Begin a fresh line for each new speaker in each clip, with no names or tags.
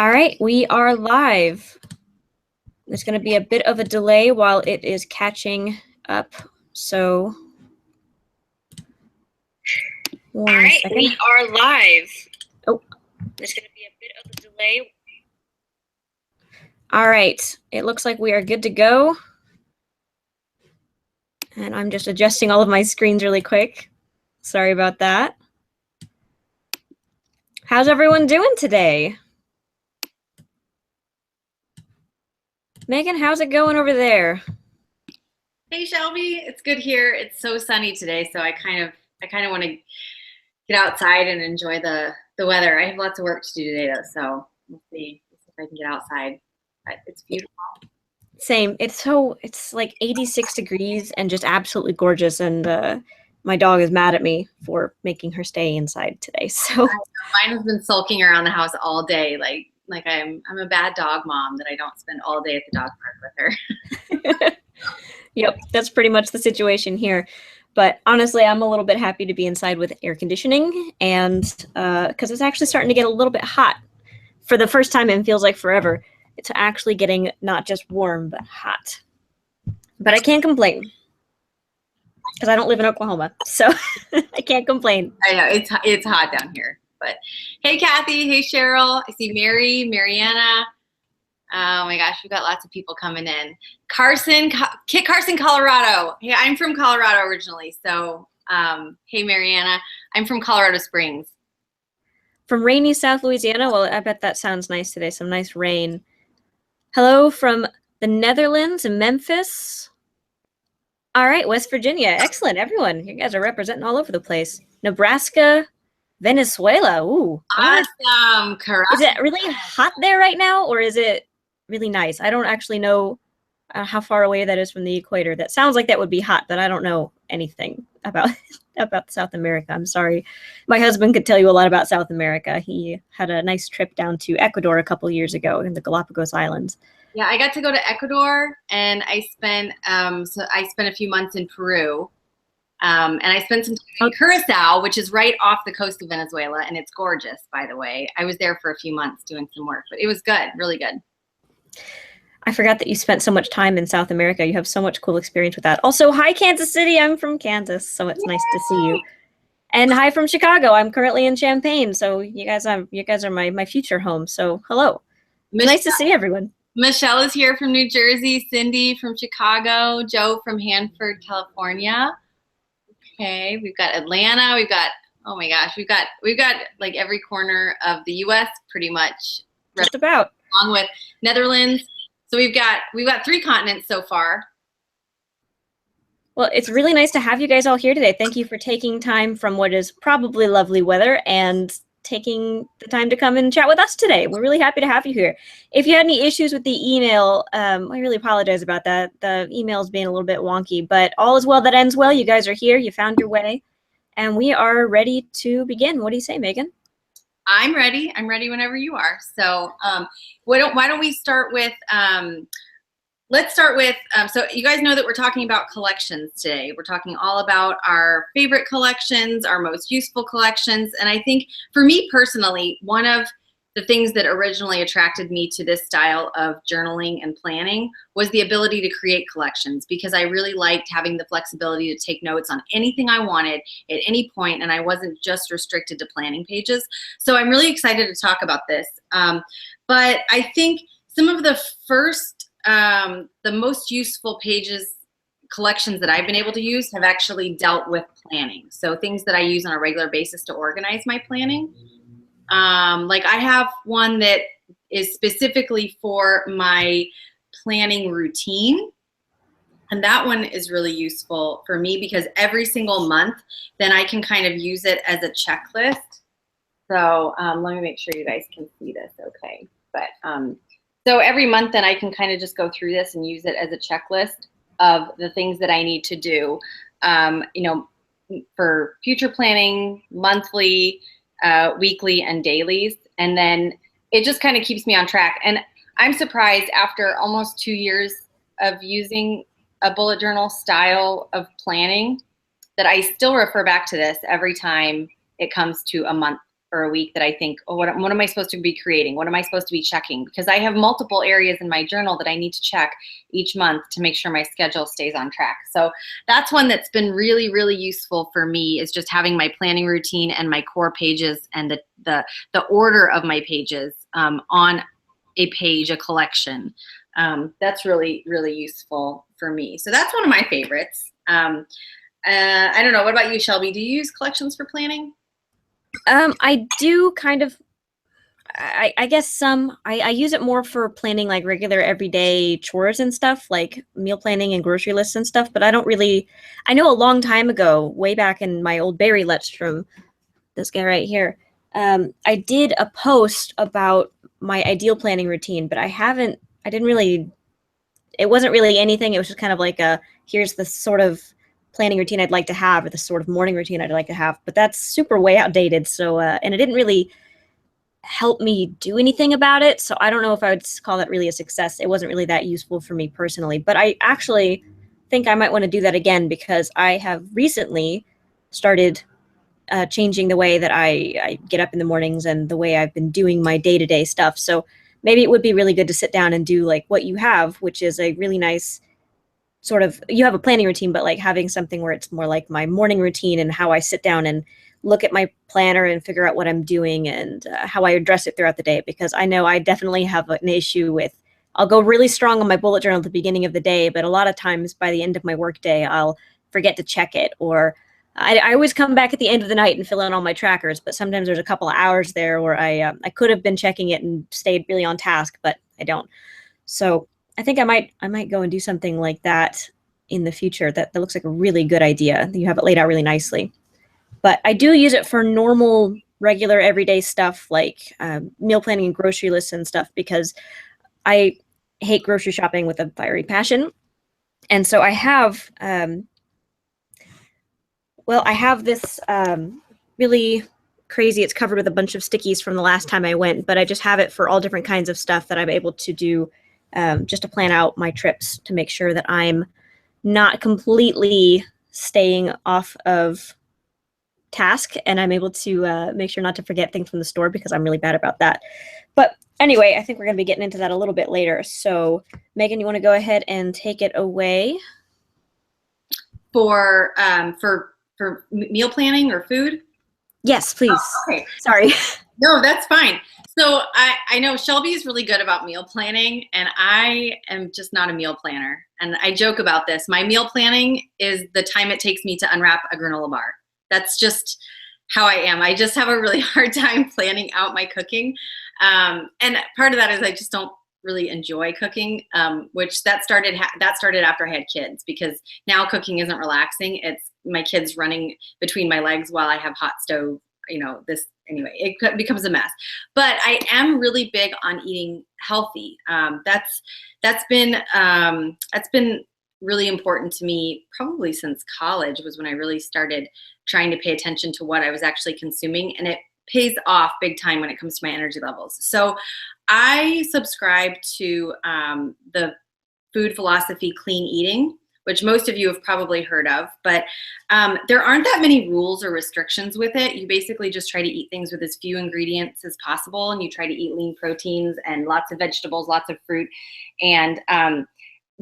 All right, we are live. There's going to be a bit of a delay while it is catching up. So, one second. We are live. Oh, there's going to be a bit of a delay. All right, it looks like we are good to go. And I'm just adjusting all of my screens really quick. Sorry about that. How's everyone doing today? Megan, how's it going over there?
Hey Shelby, it's good here. It's so sunny today, so I kind of want to get outside and enjoy the weather. I have lots of work to do today though, so we'll see if I can get outside. But it's beautiful.
Same. It's like 86 degrees and just absolutely gorgeous. And my dog is mad at me for making her stay inside today. So
mine has been sulking around the house all day. Like I'm a bad dog mom that I don't spend all day at the dog park with her.
Yep, that's pretty much the situation here. But honestly, I'm a little bit happy to be inside with air conditioning, and because it's actually starting to get a little bit hot for the first time in feels like forever. It's actually getting not just warm, but hot. But I can't complain because I don't live in Oklahoma, so I can't complain.
I know, it's hot down here. But hey, Kathy. Hey, Cheryl. I see Mary, Mariana. Oh my gosh, we've got lots of people coming in. Kit Carson, Colorado. Hey, I'm from Colorado originally. So, hey, Mariana. I'm from Colorado Springs.
From rainy South Louisiana. Well, I bet that sounds nice today. Some nice rain. Hello from the Netherlands and Memphis. All right, West Virginia. Excellent, everyone. You guys are representing all over the place. Nebraska, Venezuela. Ooh.
Awesome. Correct.
Is it really hot there right now, or is it really nice? I don't actually know how far away that is from the equator. That sounds like that would be hot, but I don't know anything about South America. I'm sorry. My husband could tell you a lot about South America. He had a nice trip down to Ecuador a couple years ago in the Galapagos Islands.
Yeah, I got to go to Ecuador, and I spent a few months in Peru. And I spent some time in Curacao, which is right off the coast of Venezuela, and it's gorgeous, by the way. I was there for a few months doing some work, but it was good, really good.
I forgot that you spent so much time in South America. You have so much cool experience with that. Also, hi, Kansas City. I'm from Kansas, so it's nice to see you. And hi from Chicago. I'm currently in Champaign, so you guys are my future home. So hello. Nice to see everyone.
Michelle is here from New Jersey. Cindy from Chicago. Joe from Hanford, California. Okay, we've got Atlanta. We've got, oh my gosh, we've got like every corner of the U.S. pretty much.
Just about.
Along with Netherlands. So we've got 3 continents so far.
Well, it's really nice to have you guys all here today. Thank you for taking time from what is probably lovely weather and taking the time to come and chat with us today. We're really happy to have you here. If you had any issues with the email, I really apologize about that. The email is being a little bit wonky, but all is well that ends well. You guys are here. You found your way, and we are ready to begin. What do you say, Megan?
I'm ready. I'm ready whenever you are. So why don't we start with, let's start with, so you guys know that we're talking about collections today. We're talking all about our favorite collections, our most useful collections. And I think for me personally, one of the things that originally attracted me to this style of journaling and planning was the ability to create collections, because I really liked having the flexibility to take notes on anything I wanted at any point, and I wasn't just restricted to planning pages. So I'm really excited to talk about this. But I think some of the first, the most useful collections that I've been able to use have actually dealt with planning. So things that I use on a regular basis to organize my planning. Like I have one that is specifically for my planning routine. And that one is really useful for me because every single month, then I can kind of use it as a checklist. So let me make sure you guys can see this okay. But so every month then I can kind of just go through this and use it as a checklist of the things that I need to do, you know, for future planning, monthly, weekly, and dailies. And then it just kind of keeps me on track. And I'm surprised after almost 2 years of using a bullet journal style of planning that I still refer back to this every time it comes to a month or a week that I think, oh, what am I supposed to be creating? What am I supposed to be checking? Because I have multiple areas in my journal that I need to check each month to make sure my schedule stays on track. So that's one that's been really, really useful for me, is just having my planning routine and my core pages and the order of my pages on a page, a collection. That's really, really useful for me. So that's one of my favorites. I don't know. What about you, Shelby? Do you use collections for planning?
I do kind of. I guess I use it more for planning like regular everyday chores and stuff, like meal planning and grocery lists and stuff. But I don't really. I know a long time ago, way back in my old berry list from this guy right here, I did a post about my ideal planning routine, but I haven't. I didn't really. It wasn't really anything. It was just kind of like here's the sort of planning routine I'd like to have, or the sort of morning routine I'd like to have. But that's super way outdated. So and it didn't really help me do anything about it. So I don't know if I would call that really a success. It wasn't really that useful for me personally, but I actually think I might want to do that again, because I have recently started changing the way that I get up in the mornings and the way I've been doing my day-to-day stuff. So maybe it would be really good to sit down and do like what you have, which is a really nice sort of, you have a planning routine, but like having something where it's more like my morning routine and how I sit down and look at my planner and figure out what I'm doing and how I address it throughout the day. Because I know I definitely have an issue with, I'll go really strong on my bullet journal at the beginning of the day, but a lot of times by the end of my work day, I'll forget to check it. Or I always come back at the end of the night and fill in all my trackers, but sometimes there's a couple of hours there where I could have been checking it and stayed really on task, but I don't. So I think I might go and do something like that in the future. That looks like a really good idea. You have it laid out really nicely. But I do use it for normal, regular, everyday stuff like meal planning and grocery lists and stuff, because I hate grocery shopping with a fiery passion. And so I have, I have this really crazy, it's covered with a bunch of stickies from the last time I went, but I just have it for all different kinds of stuff that I'm able to do just to plan out my trips, to make sure that I'm not completely staying off of task and I'm able to make sure not to forget things from the store, because I'm really bad about that. But anyway, I think we're going to be getting into that a little bit later. So Megan, you want to go ahead and take it away?
For meal planning or food?
Yes, please.
Oh, okay.
Sorry.
No, that's fine. So I know Shelby is really good about meal planning, and I am just not a meal planner. And I joke about this. My meal planning is the time it takes me to unwrap a granola bar. That's just how I am. I just have a really hard time planning out my cooking. And part of that is I just don't really enjoy cooking, which that started after I had kids, because now cooking isn't relaxing. It's my kids running between my legs while I have hot stove, anyway, it becomes a mess. But I am really big on eating healthy. That's been really important to me probably since college, was when I really started trying to pay attention to what I was actually consuming, and it pays off big time when it comes to my energy levels. So I subscribe to the food philosophy clean eating, which most of you have probably heard of, but there aren't that many rules or restrictions with it. You basically just try to eat things with as few ingredients as possible, and you try to eat lean proteins and lots of vegetables, lots of fruit. And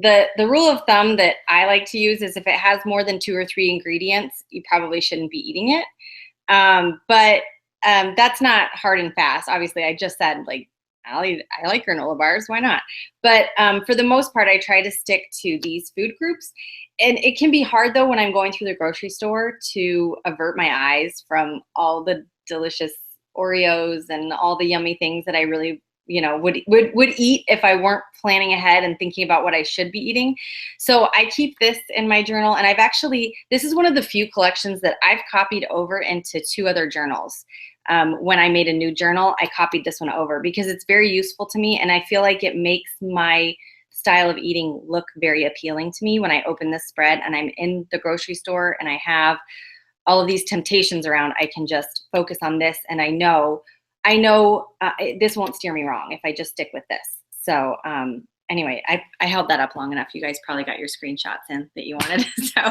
the rule of thumb that I like to use is if it has more than 2 or 3 ingredients, you probably shouldn't be eating it. But that's not hard and fast. Obviously, I just said, like, I like granola bars. Why not? But for the most part, I try to stick to these food groups. And it can be hard, though, when I'm going through the grocery store to avert my eyes from all the delicious Oreos and all the yummy things that I really, would eat if I weren't planning ahead and thinking about what I should be eating. So I keep this in my journal. And this is one of the few collections that I've copied over into 2 other journals. When I made a new journal, I copied this one over because it's very useful to me. And I feel like it makes my style of eating look very appealing to me when I open this spread and I'm in the grocery store and I have all of these temptations around. I can just focus on this, and I know this won't steer me wrong if I just stick with this. So anyway, I held that up long enough. You guys probably got your screenshots in that you wanted. So,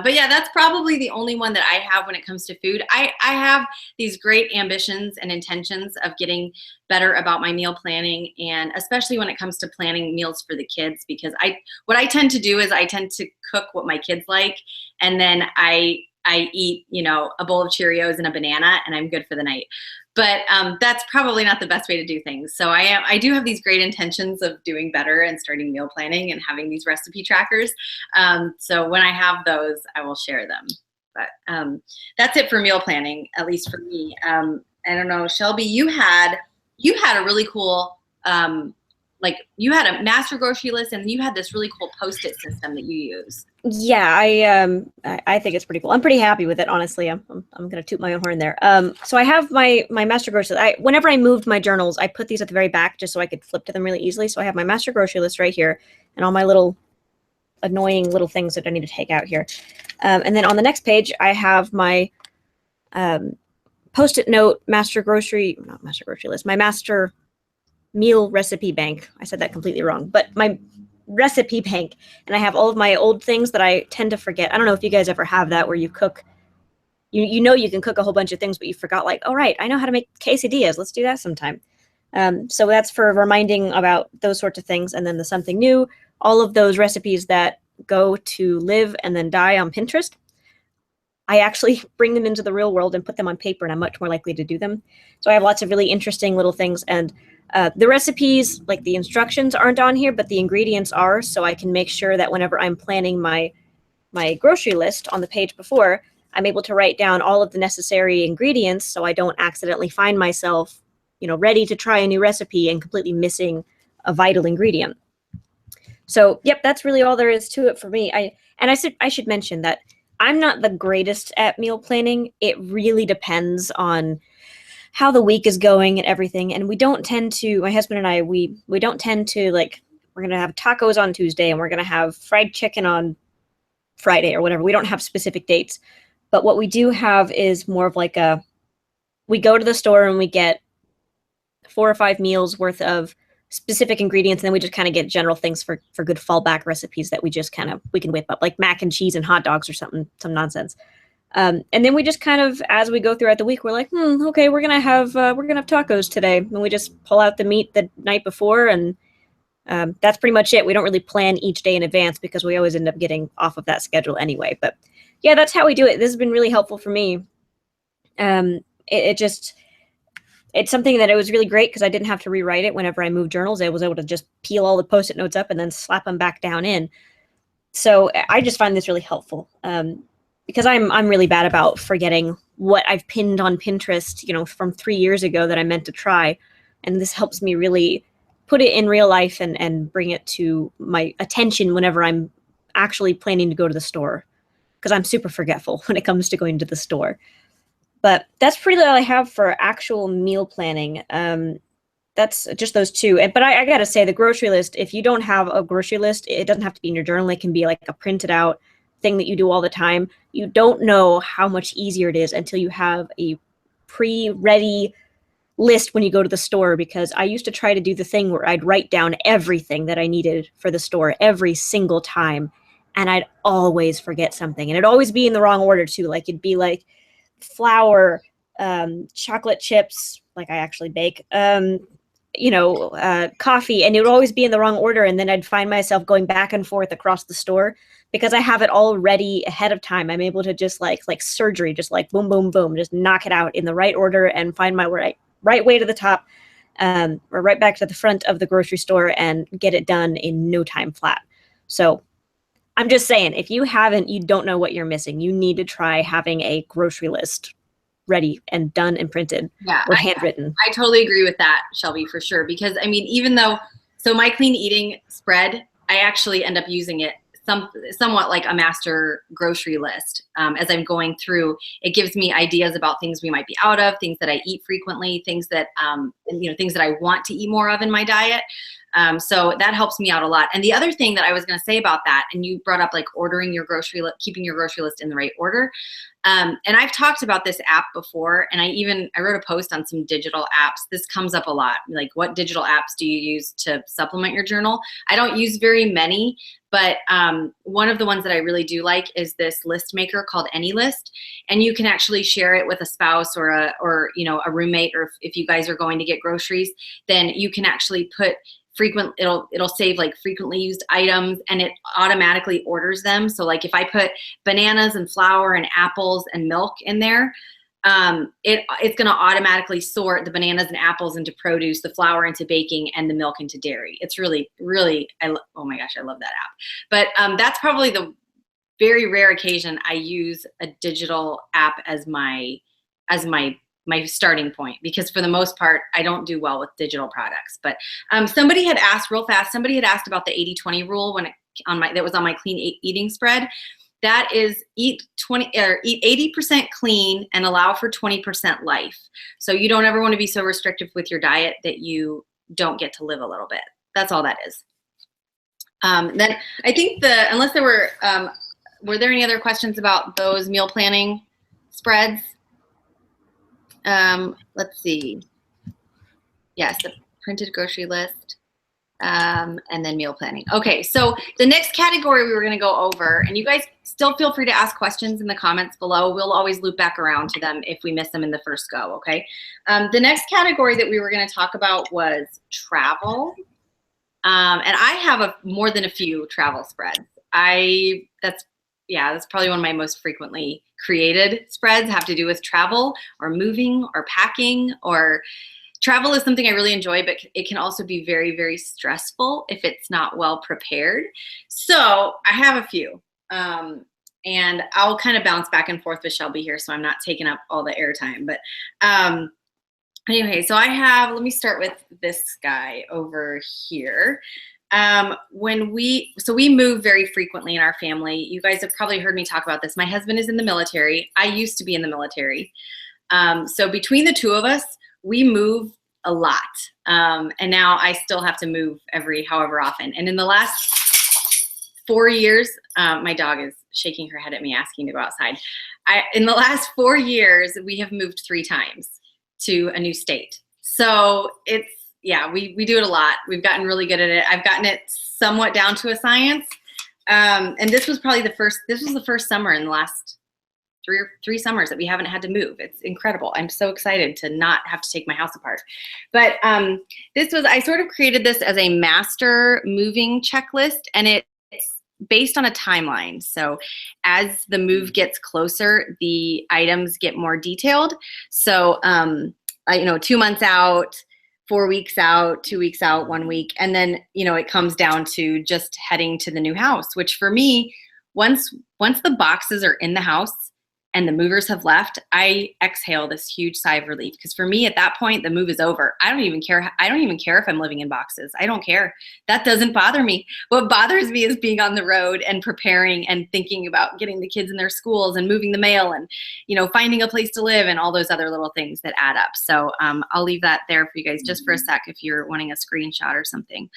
but yeah, that's probably the only one that I have when it comes to food. I have these great ambitions and intentions of getting better about my meal planning, and especially when it comes to planning meals for the kids, because what I tend to do is I tend to cook what my kids like, and then I eat, a bowl of Cheerios and a banana, and I'm good for the night. But that's probably not the best way to do things. So I do have these great intentions of doing better and starting meal planning and having these recipe trackers. So when I have those, I will share them. But that's it for meal planning, at least for me. I don't know, Shelby, you had a really cool, you had a master grocery list, and you had this really cool Post-it system that you use.
Yeah, I think it's pretty cool. I'm pretty happy with it, honestly. I'm gonna toot my own horn there. So I have my master grocery. Whenever I moved my journals, I put these at the very back just so I could flip to them really easily. So I have my master grocery list right here, and all my little annoying little things that I need to take out here. And then on the next page, I have my Post-it note not master grocery list, my master meal recipe bank. I said that completely wrong, but my recipe bank, and I have all of my old things that I tend to forget. I don't know if you guys ever have that, where you cook, you can cook a whole bunch of things, but you forgot, like, oh right, I know how to make quesadillas. Let's do that sometime. So that's for reminding about those sorts of things. And then the something new, all of those recipes that go to live and then die on Pinterest, I actually bring them into the real world and put them on paper, and I'm much more likely to do them. So I have lots of really interesting little things, and the recipes, like the instructions, aren't on here, but the ingredients are, so I can make sure that whenever I'm planning my grocery list on the page before, I'm able to write down all of the necessary ingredients so I don't accidentally find myself, ready to try a new recipe and completely missing a vital ingredient. So, yep, that's really all there is to it for me. I should mention that I'm not the greatest at meal planning. It really depends on how the week is going and everything. And we don't tend to, my husband and I, we don't tend to, like, we're going to have tacos on Tuesday and we're going to have fried chicken on Friday or whatever. We don't have specific dates. But what we do have is more of like we go to the store and we get 4 or 5 meals worth of specific ingredients, and then we just kind of get general things for good fallback recipes that we can whip up, like mac and cheese and hot dogs or something, some nonsense. And then we just kind of, as we go throughout the week, we're like, okay, we're gonna have tacos today, and we just pull out the meat the night before, and that's pretty much it. We don't really plan each day in advance because we always end up getting off of that schedule anyway. But yeah, that's how we do it. This has been really helpful for me. It's something that it was really great because I didn't have to rewrite it whenever I moved journals. I was able to just peel all the Post-it notes up and then slap them back down in. So I just find this really helpful. Because I'm really bad about forgetting what I've pinned on Pinterest, from 3 years ago that I meant to try. And this helps me really put it in real life and bring it to my attention whenever I'm actually planning to go to the store. Because I'm super forgetful when it comes to going to the store. But that's pretty all I have for actual meal planning. That's just those two. But I got to say, the grocery list, if you don't have a grocery list, it doesn't have to be in your journal. It can be like a printed out thing that you do all the time. You don't know how much easier it is until you have a pre-ready list when you go to the store, because I used to try to do the thing where I'd write down everything that I needed for the store every single time, and I'd always forget something, and it'd always be in the wrong order too. Like, it'd be like flour, chocolate chips, like I actually bake, coffee, and it would always be in the wrong order, and then I'd find myself going back and forth across the store because I have it all ready ahead of time. I'm able to just like surgery, just like boom, boom, boom, just knock it out in the right order and find my right way to the top, or right back to the front of the grocery store and get it done in no time flat. So I'm just saying, if you don't know what you're missing. You need to try having a grocery list ready and done and printed, or handwritten.
I totally agree with that, Shelby, for sure. Because even though, so my clean eating spread, I actually end up using it somewhat like a master grocery list. As I'm going through, it gives me ideas about things we might be out of, things that I eat frequently, things that, things that I want to eat more of in my diet. So that helps me out a lot. And the other thing that I was going to say about that, and you brought up like ordering your grocery list, keeping your grocery list in the right order. And I've talked about this app before, and I wrote a post on some digital apps. This comes up a lot. Like, what digital apps do you use to supplement your journal? I don't use very many, but one of the ones that I really do like is this list maker called AnyList, and you can actually share it with a spouse or a roommate, or if you guys are going to get groceries, then you can actually put it'll save like frequently used items, and it automatically orders them. So like if I put bananas and flour and apples and milk in there, it's going to automatically sort the bananas and apples into produce, the flour into baking, and the milk into dairy. It's really, really, oh my gosh, I love that app. But that's probably the very rare occasion I use a digital app as my starting point, because for the most part, I don't do well with digital products. But somebody had asked real fast, somebody had asked about the 80-20 rule that was on my clean eating spread. That is eat 80% clean and allow for 20% life. So you don't ever want to be so restrictive with your diet that you don't get to live a little bit. That's all that is. Then I think unless there were there any other questions about those meal planning spreads? Let's see. Yes, the printed grocery list, and then meal planning. Okay, so the next category we were going to go over, and you guys still feel free to ask questions in the comments below. We'll always loop back around to them if we miss them in the first go, okay? The next category that we were going to talk about was travel. And I have more than a few travel spreads. That's probably one of my most frequently created spreads, have to do with travel or moving or packing. Or travel is something I really enjoy, but it can also be very, very stressful if it's not well prepared. So I have a few, and I'll kind of bounce back and forth with Shelby here, so I'm not taking up all the airtime. But anyway, so let me start with this guy over here. We move very frequently in our family. You guys have probably heard me talk about this. My husband is in the military. I used to be in the military. So between the two of us, we move a lot. And now I still have to move every however often. And in the last 4 years, my dog is shaking her head at me asking to go outside. In the last 4 years, we have moved 3 times to a new state. So we do it a lot. We've gotten really good at it. I've gotten it somewhat down to a science. And this was the first summer in the last three summers that we haven't had to move. It's incredible. I'm so excited to not have to take my house apart. But I sort of created this as a master moving checklist, and it's based on a timeline. So as the move gets closer, the items get more detailed. So 2 months out, 4 weeks out, 2 weeks out, 1 week. And then, it comes down to just heading to the new house, which for me, once the boxes are in the house and the movers have left, I exhale this huge sigh of relief. Because for me, at that point, the move is over. I don't even care. I don't even care if I'm living in boxes. I don't care. That doesn't bother me. What bothers me is being on the road and preparing and thinking about getting the kids in their schools and moving the mail and, finding a place to live and all those other little things that add up. So I'll leave that there for you guys just for a sec if you're wanting a screenshot or something.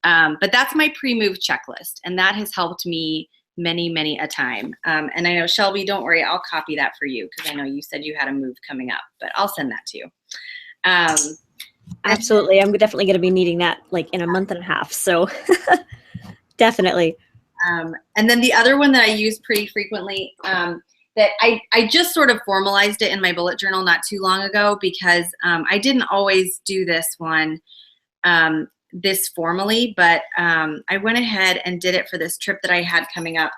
But that's my pre-move checklist, and that has helped me many, many a time. And I know, Shelby, don't worry, I'll copy that for you, because I know you said you had a move coming up, but I'll send that to you.
Absolutely. I'm definitely going to be needing that like in a month and a half. So definitely.
And then the other one that I use pretty frequently, that I just sort of formalized it in my bullet journal not too long ago, because I didn't always do this one this formally, but I went ahead and did it for this trip that I had coming up.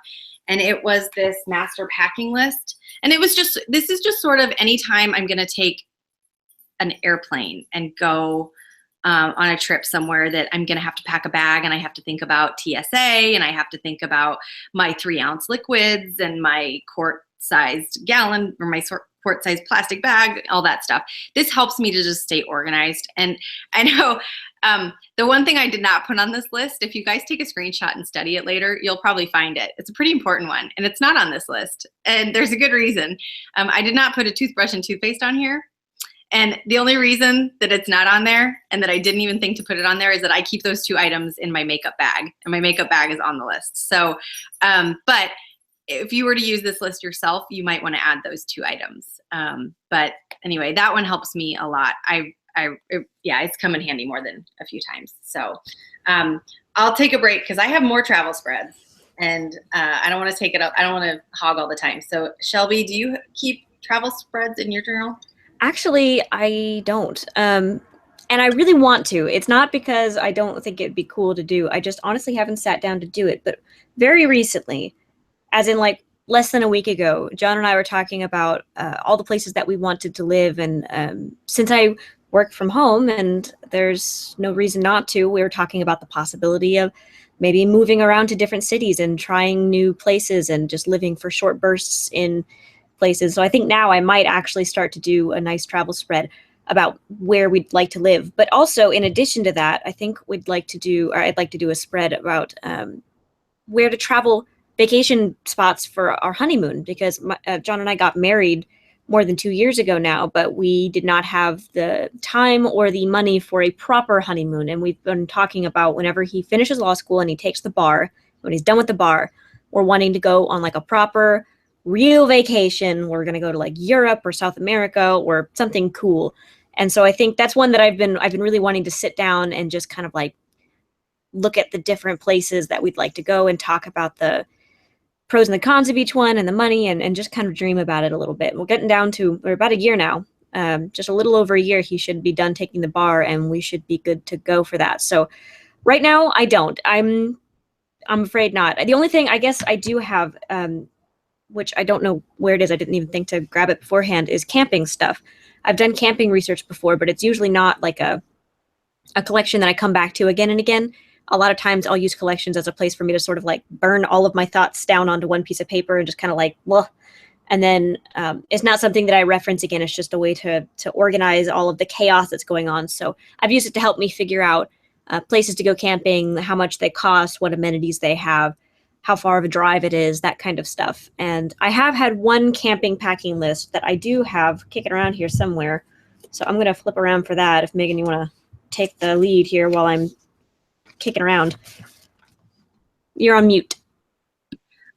And it was this master packing list. And this is just sort of anytime I'm going to take an airplane and go on a trip somewhere that I'm going to have to pack a bag, and I have to think about TSA, and I have to think about my 3-ounce liquids and my quart-sized gallon or my quart-sized plastic bag, all that stuff. This helps me to just stay organized. And I know the one thing I did not put on this list, if you guys take a screenshot and study it later, you'll probably find it. It's a pretty important one, and it's not on this list. And there's a good reason. I did not put a toothbrush and toothpaste on here. And the only reason that it's not on there and that I didn't even think to put it on there is that I keep those 2 items in my makeup bag, and my makeup bag is on the list. So, but if you were to use this list yourself, you might want to add those 2 items. But anyway, that one helps me a lot. Yeah, it's come in handy more than a few times. So I'll take a break because I have more travel spreads, and I don't want to take it up. I don't want to hog all the time. So Shelby, do you keep travel spreads in your journal?
Actually, I don't. And I really want to. It's not because I don't think it'd be cool to do. I just honestly haven't sat down to do it. But very recently, as in like less than a week ago, John and I were talking about all the places that we wanted to live. And since I work from home and there's no reason not to, we were talking about the possibility of maybe moving around to different cities and trying new places and just living for short bursts in places. So I think now I might actually start to do a nice travel spread about where we'd like to live. But also, in addition to that, I think I'd like to do a spread about where to travel vacation spots for our honeymoon, because John and I got married more than 2 years ago now, but we did not have the time or the money for a proper honeymoon. And we've been talking about whenever he finishes law school and he takes the bar, when he's done with the bar, we're wanting to go on like a proper real vacation. We're going to go to like Europe or South America or something cool. And so I think that's one that I've been really wanting to sit down and just kind of like look at the different places that we'd like to go and talk about the pros and the cons of each one and the money, and just kind of dream about it a little bit. We're getting down to, we're about a year now, just a little over a year. He should be done taking the bar and we should be good to go for that. So right now I don't, I'm afraid not. The only thing I guess I do have, which I don't know where it is, I didn't even think to grab it beforehand, is camping stuff. I've done camping research before, but it's usually not like a collection that I come back to again and again. A lot of times I'll use collections as a place for me to sort of like burn all of my thoughts down onto one piece of paper and just kind of like, well, and then it's not something that I reference again. It's just a way to organize all of the chaos that's going on. So I've used it to help me figure out places to go camping, how much they cost, what amenities they have, how far of a drive it is, that kind of stuff. And I have had one camping packing list that I do have kicking around here somewhere. So I'm going to flip around for that. If Megan, you want to take the lead here while I'm kicking around. You're on mute.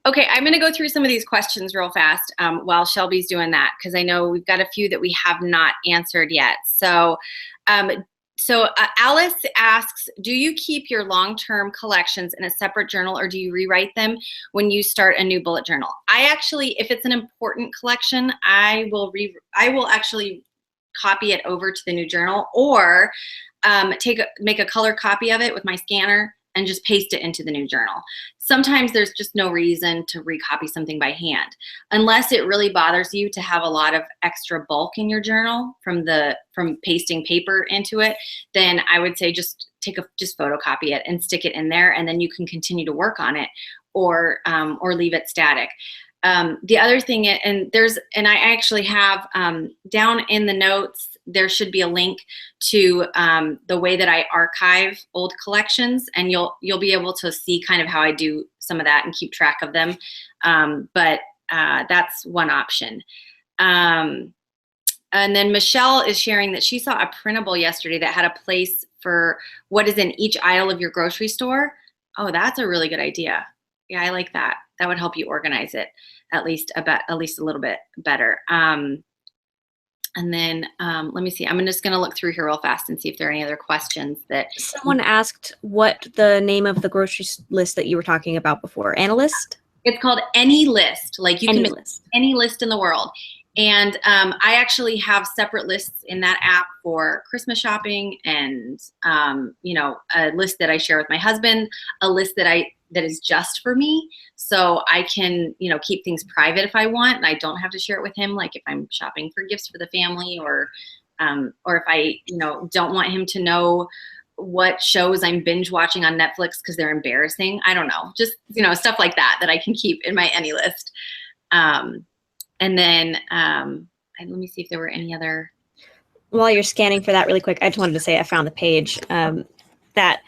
Okay, I'm going to go through some of these questions real fast while Shelby's doing that, because I know we've got a few that we have not answered yet. So Alice asks, do you keep your long-term collections in a separate journal, or do you rewrite them when you start a new bullet journal? I actually, if it's an important collection, I will actually copy it over to the new journal, or make a color copy of it with my scanner and just paste it into the new journal. Sometimes there's just no reason to recopy something by hand, unless it really bothers you to have a lot of extra bulk in your journal from pasting paper into it. Then I would say just photocopy it and stick it in there, and then you can continue to work on it, or leave it static. The other thing, and I actually have down in the notes, there should be a link to the way that I archive old collections, and you'll be able to see kind of how I do some of that and keep track of them. But that's one option. And then Michelle is sharing that she saw a printable yesterday that had a place for what is in each aisle of your grocery store. Oh, that's a really good idea. Yeah, I like that. That would help you organize it at least a little bit better. And then let me see. I'm just going to look through here real fast and see if there are any other questions that.
Someone asked what the name of the grocery list that you were talking about before. Analyst?
It's called Any List. Like you
Any
can
list.
Any list in the world. And I actually have separate lists in that app for Christmas shopping, and a list that I share with my husband, a list that is just for me, so I can keep things private if I want, and I don't have to share it with him. Like if I'm shopping for gifts for the family, or if I don't want him to know what shows I'm binge watching on Netflix because they're embarrassing. I don't know, just stuff like that I can keep in my Any List. And then let me see if there were any other.
While you're scanning for that really quick, I just wanted to say I found the page that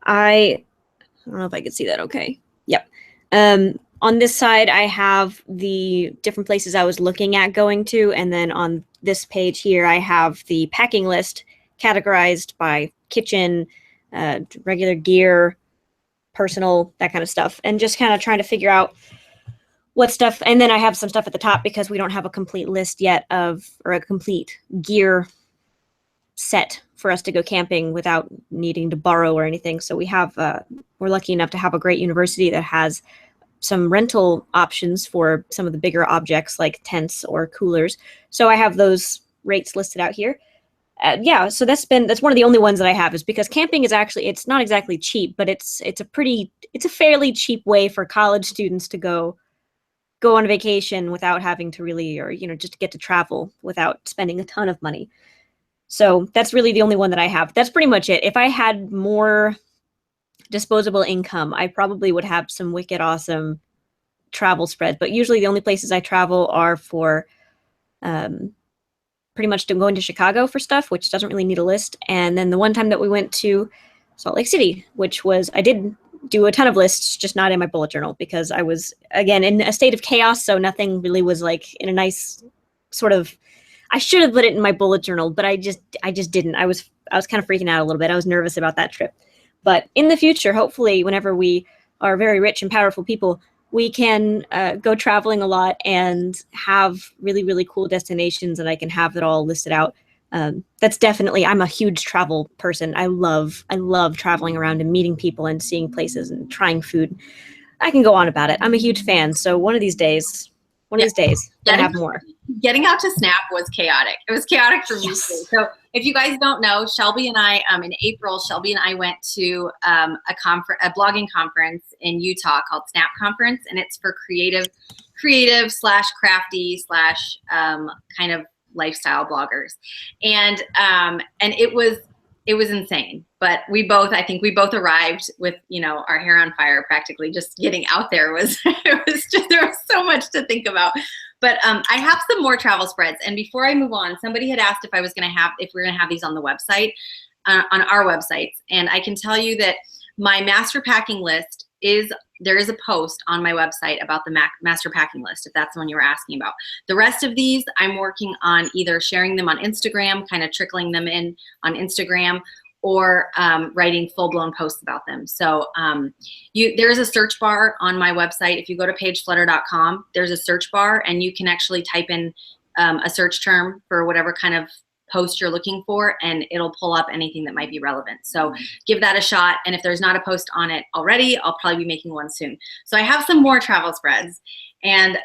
I don't know if I could see that okay. Yep. On this side, I have the different places I was looking at going to, and then on this page here, I have the packing list categorized by kitchen, regular gear, personal, that kind of stuff, and just kind of trying to figure out what stuff. And then I have some stuff at the top because we don't have a complete list yet or a complete gear set for us to go camping without needing to borrow or anything. So we're lucky enough to have a great university that has some rental options for some of the bigger objects like tents or coolers. So I have those rates listed out here. Yeah, so that's one of the only ones that I have, is because camping is actually, it's not exactly cheap, but it's a fairly cheap way for college students to go on vacation without having to really, or just to get to travel without spending a ton of money. So that's really the only one that I have. That's pretty much it. If I had more disposable income, I probably would have some wicked awesome travel spreads. But usually the only places I travel are for pretty much going to Chicago for stuff, which doesn't really need a list. And then the one time that we went to Salt Lake City, I did do a ton of lists, just not in my bullet journal because I was, again, in a state of chaos. So nothing really was like in a nice sort of, I should have put it in my bullet journal, but I just didn't. I was kind of freaking out a little bit. I was nervous about that trip. But in the future, hopefully, whenever we are very rich and powerful people, we can go traveling a lot and have really, really cool destinations, and I can have it all listed out. That's definitely, I'm a huge travel person. I love traveling around and meeting people and seeing places and trying food. I can go on about it. I'm a huge fan. So one of these days, gonna have more.
Getting out to Snap was chaotic. It was chaotic for me too.
Yes.
So if you guys don't know, Shelby and I, in April, Shelby and I went to a blogging conference in Utah called Snap Conference, and it's for creative slash crafty slash kind of lifestyle bloggers, and it was insane. But I think we both arrived with, our hair on fire practically. Just getting out there was, there was so much to think about. But I have some more travel spreads. And before I move on, somebody had asked if we're going to have these on the website, on our websites. And I can tell you that my master packing list there is a post on my website about the master packing list, if that's the one you were asking about. The rest of these, I'm working on either sharing them on Instagram, kind of trickling them in on Instagram, or writing full-blown posts about them. So there's a search bar on my website. If you go to pageflutter.com, there's a search bar, and you can actually type in a search term for whatever kind of post you're looking for, and it'll pull up anything that might be relevant. So give that a shot. And if there's not a post on it already, I'll probably be making one soon. So I have some more travel spreads, and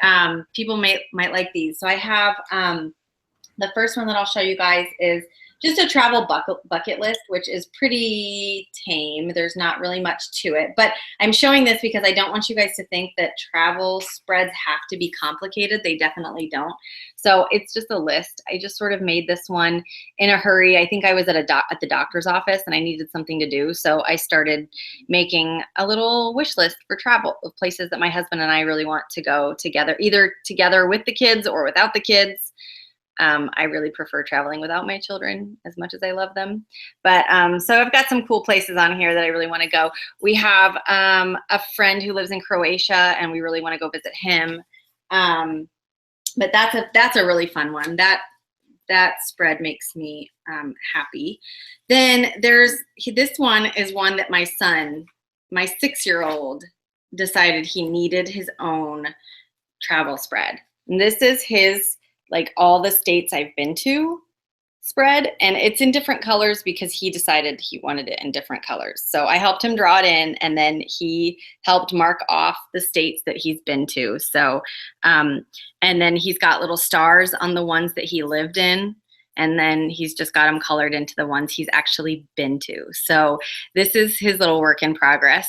people might like these. So I have the first one that I'll show you guys is just a travel bucket list, which is pretty tame. There's not really much to it, but I'm showing this because I don't want you guys to think that travel spreads have to be complicated. They definitely don't. So it's just a list. I just sort of made this one in a hurry. I think I was at the doctor's office and I needed something to do. So I started making a little wish list for travel of places that my husband and I really want to go together, either together with the kids or without the kids. I really prefer traveling without my children as much as I love them. But so I've got some cool places on here that I really want to go. We have a friend who lives in Croatia, and we really want to go visit him. But that's a really fun one. That spread makes me happy. Then this one is one that my son, my 6-year-old, decided he needed his own travel spread. And this is his, like, all the states I've been to spread, and it's in different colors because he decided he wanted it in different colors. So I helped him draw it in, and then he helped mark off the states that he's been to. So, and then he's got little stars on the ones that he lived in, and then he's just got them colored into the ones he's actually been to. So this is his little work in progress.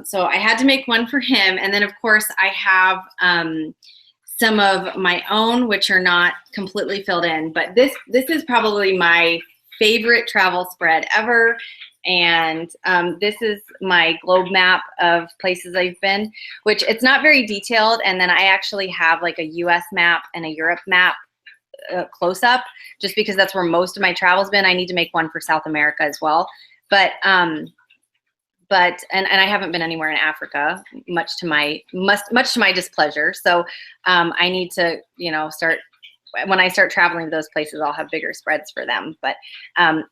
So I had to make one for him, and then of course I have some of my own, which are not completely filled in, but this is probably my favorite travel spread ever. And this is my globe map of places I've been, which it's not very detailed. And then I actually have like a US map and a Europe map close up, just because that's where most of my travel's been. I need to make one for South America as well. But and I haven't been anywhere in Africa, much to my displeasure. So I need to, start. When I start traveling to those places, I'll have bigger spreads for them. But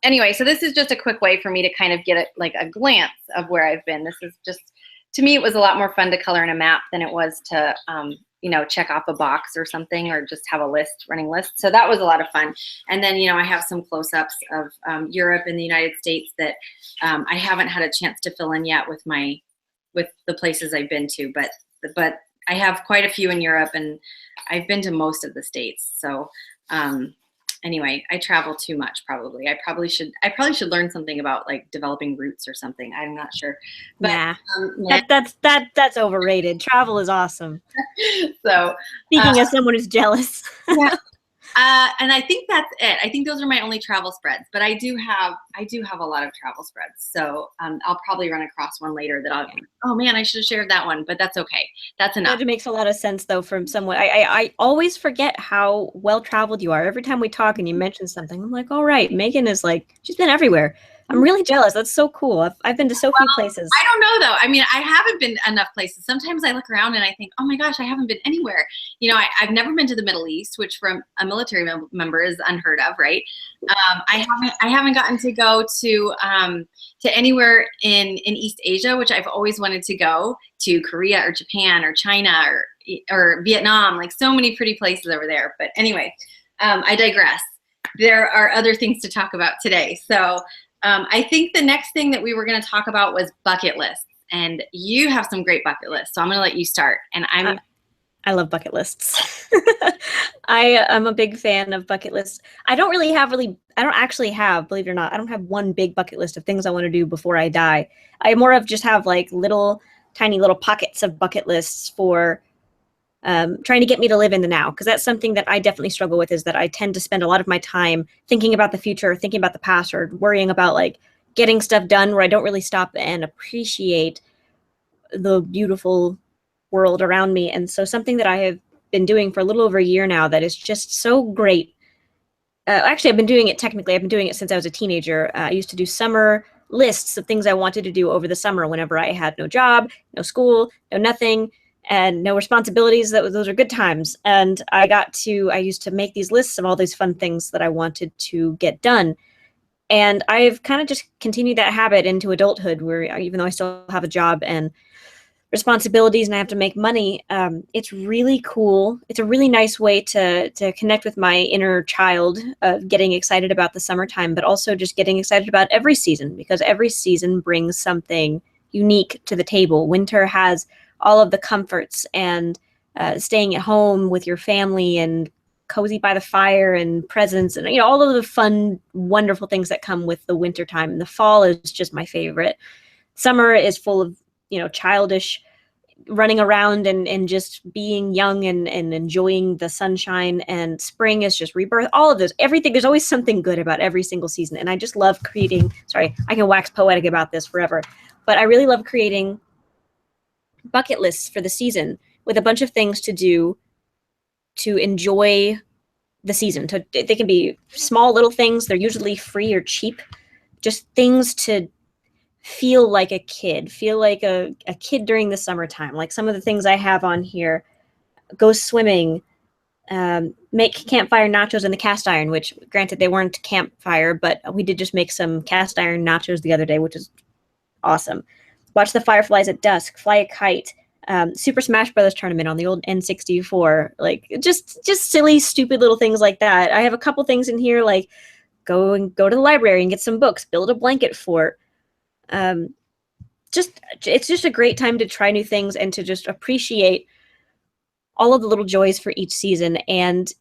anyway, so this is just a quick way for me to kind of get a glance of where I've been. This is just, to me, it was a lot more fun to color in a map than it was to, check off a box or something, or just have a running list. So that was a lot of fun. And then, I have some close-ups of Europe and the United States that I haven't had a chance to fill in yet with the places I've been to, but I have quite a few in Europe, and I've been to most of the states. So anyway, I travel too much probably. I probably should learn something about like developing routes or something. I'm not sure. But
nah. That's overrated. Travel is awesome.
So
speaking as someone who's jealous.
Yeah. And I think that's it. I think those are my only travel spreads, but I do have a lot of travel spreads. So I'll probably run across one later that oh man, I should have shared that one, but that's okay. That's enough.
It makes a lot of sense though from someone. I always forget how well traveled you are. Every time we talk and you mention something, I'm like, all right, Megan is like, she's been everywhere. I'm really jealous. That's so cool. I've been to so few places.
I don't know though. I mean, I haven't been enough places. Sometimes I look around and I think, oh my gosh, I haven't been anywhere. I've never been to the Middle East, which from a military member is unheard of, right? I haven't gotten to go to anywhere in East Asia, which I've always wanted to go to, Korea or Japan or China or Vietnam, like so many pretty places over there. But anyway, I digress. There are other things to talk about today. So I think the next thing that we were going to talk about was bucket lists, and you have some great bucket lists. So I'm going to let you start. And
I love bucket lists. I'm a big fan of bucket lists. I don't actually have, believe it or not, I don't have one big bucket list of things I want to do before I die. I more of just have like tiny little pockets of bucket lists for trying to get me to live in the now, because that's something that I definitely struggle with, is that I tend to spend a lot of my time thinking about the future, thinking about the past, or worrying about like getting stuff done, where I don't really stop and appreciate the beautiful world around me. And so something that I have been doing for a little over a year now that is just so great. Actually, I've been doing it since I was a teenager. I used to do summer lists of things I wanted to do over the summer whenever I had no job, no school, no nothing, and no responsibilities. Those are good times. And I used to make these lists of all these fun things that I wanted to get done. And I've kind of just continued that habit into adulthood, where even though I still have a job and responsibilities and I have to make money, it's really cool. It's a really nice way to connect with my inner child of getting excited about the summertime, but also just getting excited about every season, because every season brings something unique to the table. Winter has all of the comforts and staying at home with your family and cozy by the fire and presents and all of the fun, wonderful things that come with the winter time. And the fall is just my favorite. Summer is full of childish running around and just being young and enjoying the sunshine. And spring is just rebirth. All of those, everything. There's always something good about every single season. And I just love creating. Sorry, I can wax poetic about this forever, but I really love creating bucket lists for the season with a bunch of things to do to enjoy the season. They can be small little things. They're usually free or cheap. Just things to feel like a kid during the summertime. Like some of the things I have on here: go swimming, make campfire nachos in the cast iron, which granted they weren't campfire, but we did just make some cast iron nachos the other day, which is awesome. Watch the fireflies at dusk, fly a kite, Super Smash Brothers tournament on the old N64, like just silly, stupid little things like that. I have a couple things in here, like go to the library and get some books, build a blanket fort. It's just a great time to try new things and to just appreciate all of the little joys for each season. And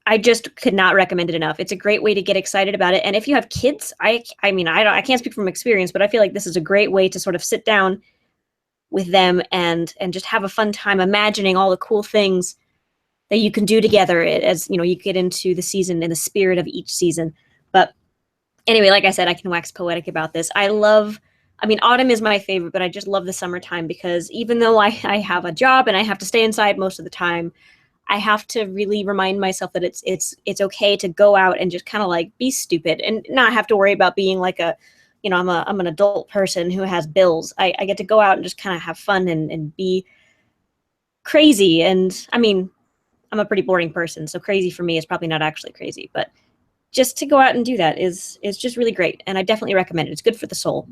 I just could not recommend it enough. It's a great way to get excited about it. And if you have kids, I can't speak from experience, but I feel like this is a great way to sort of sit down with them and just have a fun time imagining all the cool things that you can do together as you get into the season and the spirit of each season. But anyway, like I said, I can wax poetic about this. Autumn is my favorite, but I just love the summertime, because even though I have a job and I have to stay inside most of the time, I have to really remind myself that it's okay to go out and just kind of like be stupid and not have to worry about being like a I'm an adult person who has bills. I get to go out and just kind of have fun and be crazy. And I mean, I'm a pretty boring person, so crazy for me is probably not actually crazy, but just to go out and do that is just really great, and I definitely recommend it. It's good for the soul.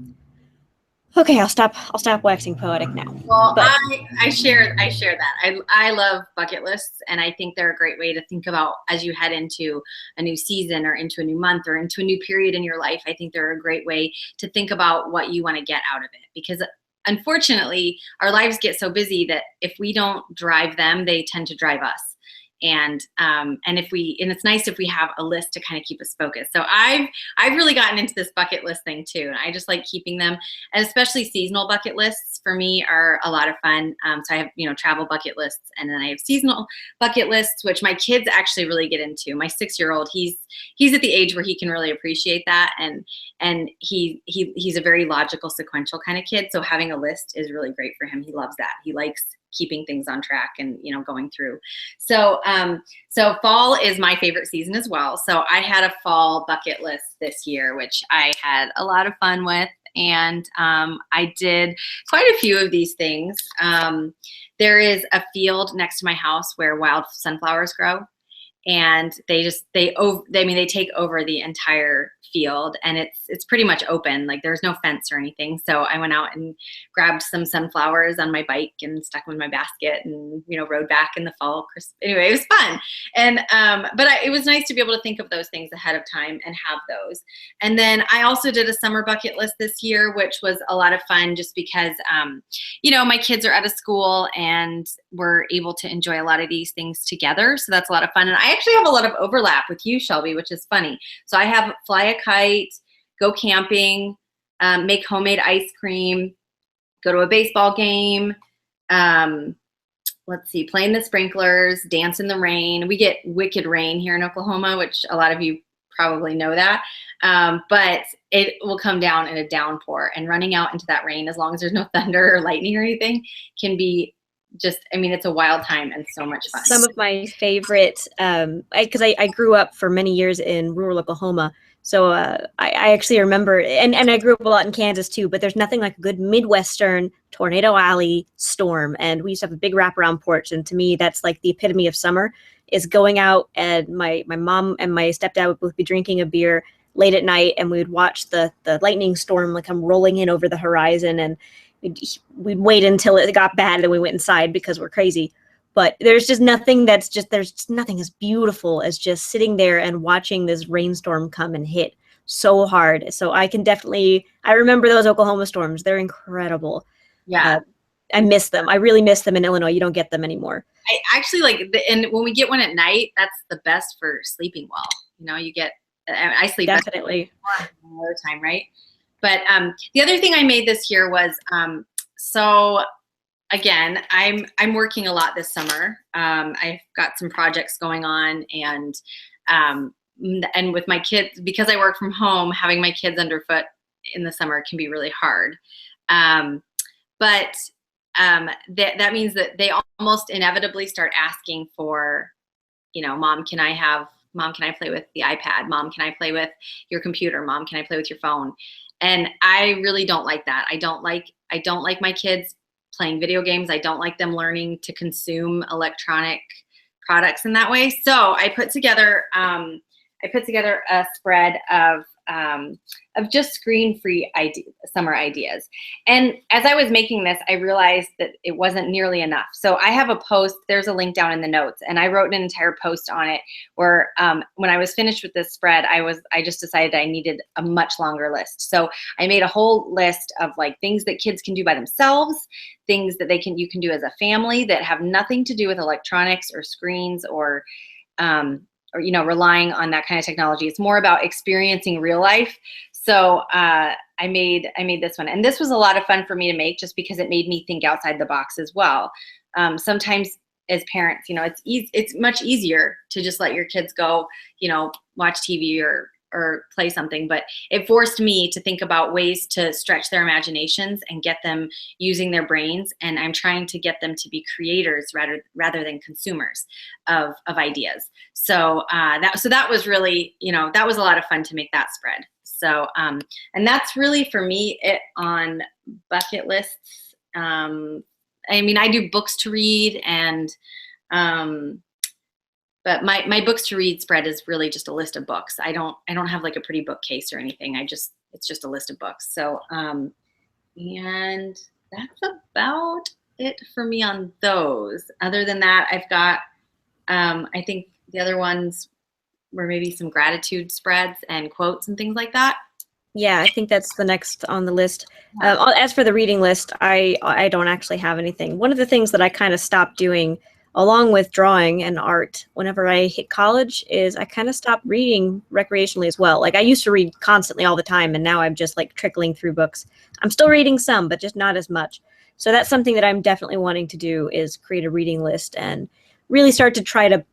Okay, I'll stop waxing poetic now.
Well,
But
I share that. I love bucket lists, and I think they're a great way to think about as you head into a new season or into a new month or into a new period in your life. I think they're a great way to think about what you want to get out of it, because unfortunately our lives get so busy that if we don't drive them, they tend to drive us. And it's nice if we have a list to kind of keep us focused. So I've really gotten into this bucket list thing too, and I just like keeping them, and especially seasonal bucket lists for me are a lot of fun. So I have travel bucket lists, and then I have seasonal bucket lists, which my kids actually really get into. My 6-year-old, he's at the age where he can really appreciate that, and he's a very logical, sequential kind of kid. So having a list is really great for him. He loves that. He likes keeping things on track and going through. So fall is my favorite season as well. So I had a fall bucket list this year, which I had a lot of fun with, and I did quite a few of these things. There is a field next to my house where wild sunflowers grow, and they take over the entire field, and it's pretty much open. Like there's no fence or anything. So I went out and grabbed some sunflowers on my bike and stuck them in my basket, and rode back in the fall. Anyway, it was fun. And it was nice to be able to think of those things ahead of time and have those. And then I also did a summer bucket list this year, which was a lot of fun, just because my kids are out of school and we're able to enjoy a lot of these things together. So that's a lot of fun. And I actually have a lot of overlap with you, Shelby, which is funny. So I have fly a kite, go camping, make homemade ice cream, go to a baseball game, play in the sprinklers, dance in the rain. We get wicked rain here in Oklahoma, which a lot of you probably know that. But it will come down in a downpour, and running out into that rain, as long as there's no thunder or lightning or anything, can be it's a wild time and so much fun.
Some of my favorite, because I grew up for many years in rural Oklahoma, so I actually remember, and I grew up a lot in Kansas too, but there's nothing like a good Midwestern Tornado Alley storm. And we used to have a big wraparound porch, and to me, that's like the epitome of summer, is going out, and my mom and my stepdad would both be drinking a beer late at night, and we would watch the lightning storm like come rolling in over the horizon, and we'd wait until it got bad, and then we went inside because we're crazy. But there's nothing as beautiful as just sitting there and watching this rainstorm come and hit so hard. So I remember those Oklahoma storms. They're incredible.
Yeah.
I miss them. I really miss them in Illinois. You don't get them anymore.
I actually and when we get one at night, that's the best for sleeping well. I sleep
definitely
all the time, right? But the other thing I made this year was, so again, I'm working a lot this summer. I've got some projects going on, and with my kids, because I work from home, having my kids underfoot in the summer can be really hard. But that means that they almost inevitably start asking for, Mom, can I play with the iPad? Mom, can I play with your computer? Mom, can I play with your phone? And I really don't like that. I don't like my kids playing video games. I don't like them learning to consume electronic products in that way. So I put together a spread of just screen-free summer ideas. And as I was making this, I realized that it wasn't nearly enough. So I have a post, there's a link down in the notes, and I wrote an entire post on it where when I was finished with this spread, I just decided I needed a much longer list. So I made a whole list of like things that kids can do by themselves, things that you can do as a family that have nothing to do with electronics or screens or relying on that kind of technology. It's more about experiencing real life. So I made this one, and this was a lot of fun for me to make, just because it made me think outside the box as well. Sometimes as parents, it's much easier to just let your kids go, watch TV or play something, but it forced me to think about ways to stretch their imaginations and get them using their brains. And I'm trying to get them to be creators rather than consumers of ideas. So that was really, that was a lot of fun to make that spread. So, and that's really for me it on bucket lists. I mean, I do books to read, and but my books to read spread is really just a list of books. I don't have like a pretty bookcase or anything. It's just a list of books. So, and that's about it for me on those. Other than that, I've got, I think the other ones were maybe some gratitude spreads and quotes and things like that.
Yeah, I think that's the next on the list. As for the reading list, I don't actually have anything. One of the things that I kind of stopped doing, along with drawing and art, whenever I hit college, is I kind of stopped reading recreationally as well. Like I used to read constantly all the time, and now I'm just like trickling through books. I'm still reading some, but just not as much. So that's something that I'm definitely wanting to do, is create a reading list and really start to try to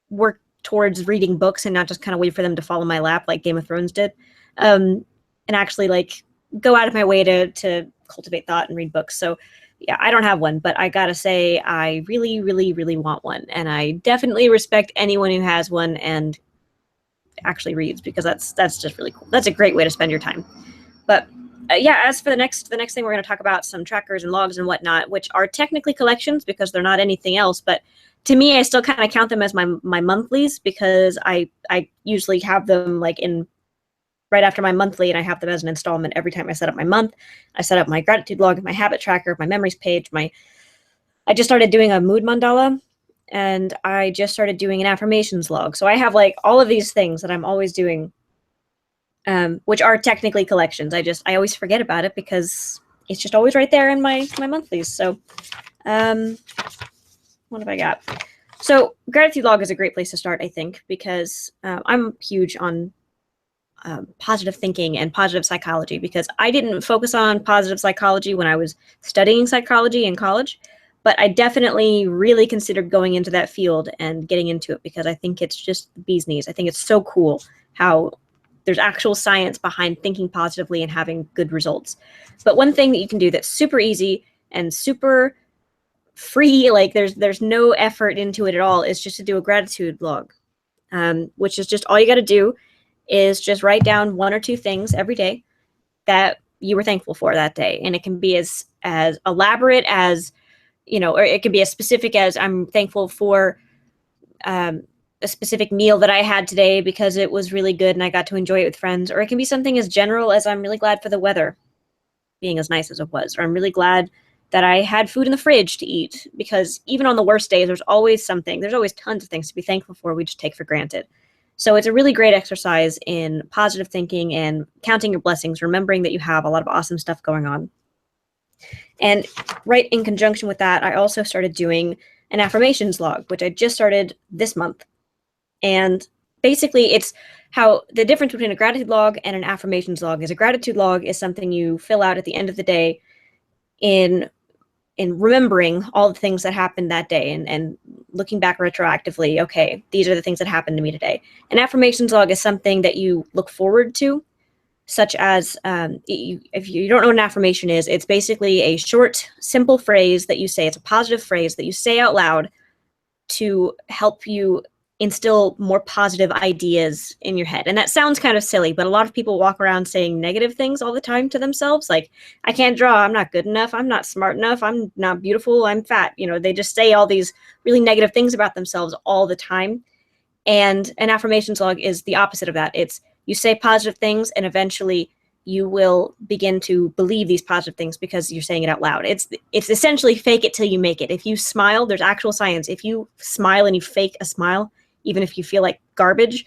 work towards reading books and not just kind of wait for them to fall in my lap like Game of Thrones did. And actually like go out of my way to cultivate thought and read books. So yeah, I don't have one, but I gotta say I really, really, really want one. And I definitely respect anyone who has one and actually reads, because that's just really cool. That's a great way to spend your time. But yeah, as for the next thing, we're going to talk about some trackers and logs and whatnot, which are technically collections because they're not anything else. But to me, I still kind of count them as my monthlies, because I usually have them like in right after my monthly, and I have them as an installment every time I set up my month. I set up my gratitude log, my habit tracker, my memories page. I just started doing a mood mandala, and I just started doing an affirmations log. So I have like all of these things that I'm always doing, which are technically collections. I always forget about it because it's just always right there in my monthlies. So what have I got? So gratitude log is a great place to start, I think, because I'm huge on positive thinking and positive psychology, because I didn't focus on positive psychology when I was studying psychology in college, but I definitely really considered going into that field and getting into it, because I think it's just the bee's knees. I think it's so cool how there's actual science behind thinking positively and having good results. But one thing that you can do that's super easy and super free, like there's no effort into it at all, is just to do a gratitude log, which is just all you got to do is just write down one or two things every day that you were thankful for that day. And it can be as elaborate as, or it can be as specific as I'm thankful for a specific meal that I had today because it was really good and I got to enjoy it with friends. Or it can be something as general as I'm really glad for the weather being as nice as it was. Or I'm really glad that I had food in the fridge to eat, because even on the worst days, there's always tons of things to be thankful for we just take for granted. So it's a really great exercise in positive thinking and counting your blessings, remembering that you have a lot of awesome stuff going on. And right in conjunction with that, I also started doing an affirmations log, which I just started this month. And basically, it's how the difference between a gratitude log and an affirmations log is a gratitude log is something you fill out at the end of the day in remembering all the things that happened that day and looking back retroactively, okay, these are the things that happened to me today. An affirmations log is something that you look forward to, such as, if you don't know what an affirmation is, it's basically a short, simple phrase that you say. It's a positive phrase that you say out loud to help you instill more positive ideas in your head. And that sounds kind of silly, but a lot of people walk around saying negative things all the time to themselves. Like, I can't draw, I'm not good enough, I'm not smart enough, I'm not beautiful, I'm fat. They just say all these really negative things about themselves all the time. And an affirmations log is the opposite of that. It's you say positive things, and eventually you will begin to believe these positive things because you're saying it out loud. It's essentially fake it till you make it. If you smile, there's actual science. If you smile and you fake a smile, even if you feel like garbage,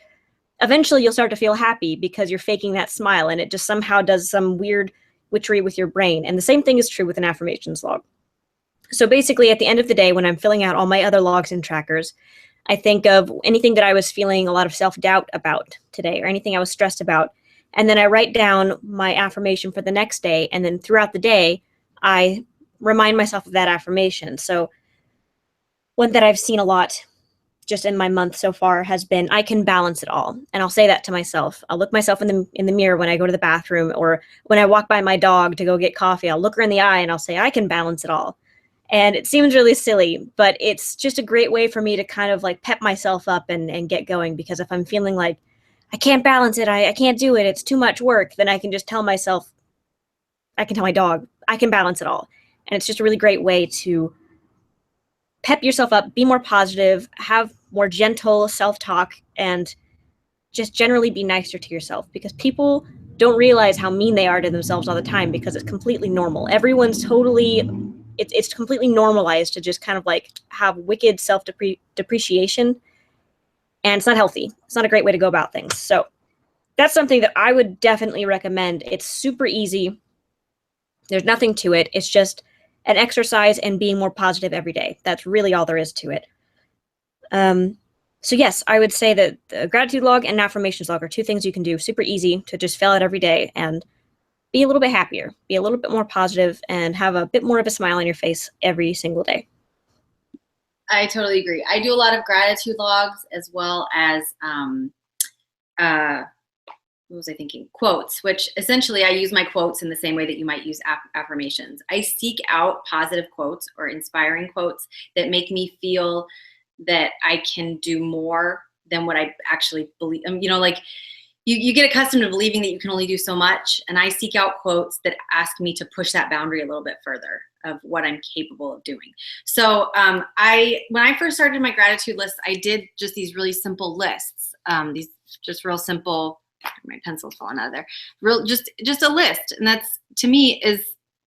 eventually you'll start to feel happy because you're faking that smile, and it just somehow does some weird witchery with your brain. And the same thing is true with an affirmations log. So basically, at the end of the day, when I'm filling out all my other logs and trackers, I think of anything that I was feeling a lot of self-doubt about today, or anything I was stressed about. And then I write down my affirmation for the next day. And then throughout the day, I remind myself of that affirmation. So one that I've seen a lot just in my month so far has been, I can balance it all. And I'll say that to myself. I'll look myself in the mirror when I go to the bathroom, or when I walk by my dog to go get coffee. I'll look her in the eye and I'll say, I can balance it all. And it seems really silly, but it's just a great way for me to kind of like pep myself up and get going. Because if I'm feeling like I can't balance it, I can't do it, it's too much work, then I can just tell myself, I can tell my dog, I can balance it all. And it's just a really great way to pep yourself up, be more positive, have more gentle self-talk, and just generally be nicer to yourself, because people don't realize how mean they are to themselves all the time, because it's completely normal. Everyone's totally, it's completely normalized to just kind of like have wicked self-depreciation, and it's not healthy. It's not a great way to go about things. So that's something that I would definitely recommend. It's super easy. There's nothing to it. It's just an exercise and being more positive every day. That's really all there is to it. So yes, I would say that the gratitude log and affirmations log are two things you can do super easy to just fill out every day and be a little bit happier, be a little bit more positive, and have a bit more of a smile on your face every single day.
I totally agree. I do a lot of gratitude logs as well as what was I thinking? Quotes, which essentially I use my quotes in the same way that you might use affirmations. I seek out positive quotes or inspiring quotes that make me feel that I can do more than what I actually believe. Like you get accustomed to believing that you can only do so much. And I seek out quotes that ask me to push that boundary a little bit further of what I'm capable of doing. So when I first started my gratitude list, I did just these really simple lists, these just real simple, my pencil's falling out of there, just a list. And that's, to me, is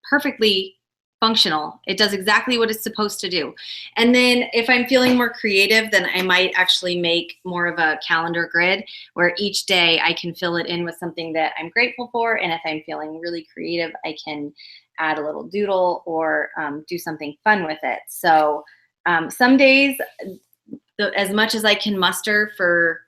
perfectly functional. It does exactly what it's supposed to do. And then if I'm feeling more creative, then I might actually make more of a calendar grid where each day I can fill it in with something that I'm grateful for. And if I'm feeling really creative, I can add a little doodle or do something fun with it. So some days, as much as I can muster for,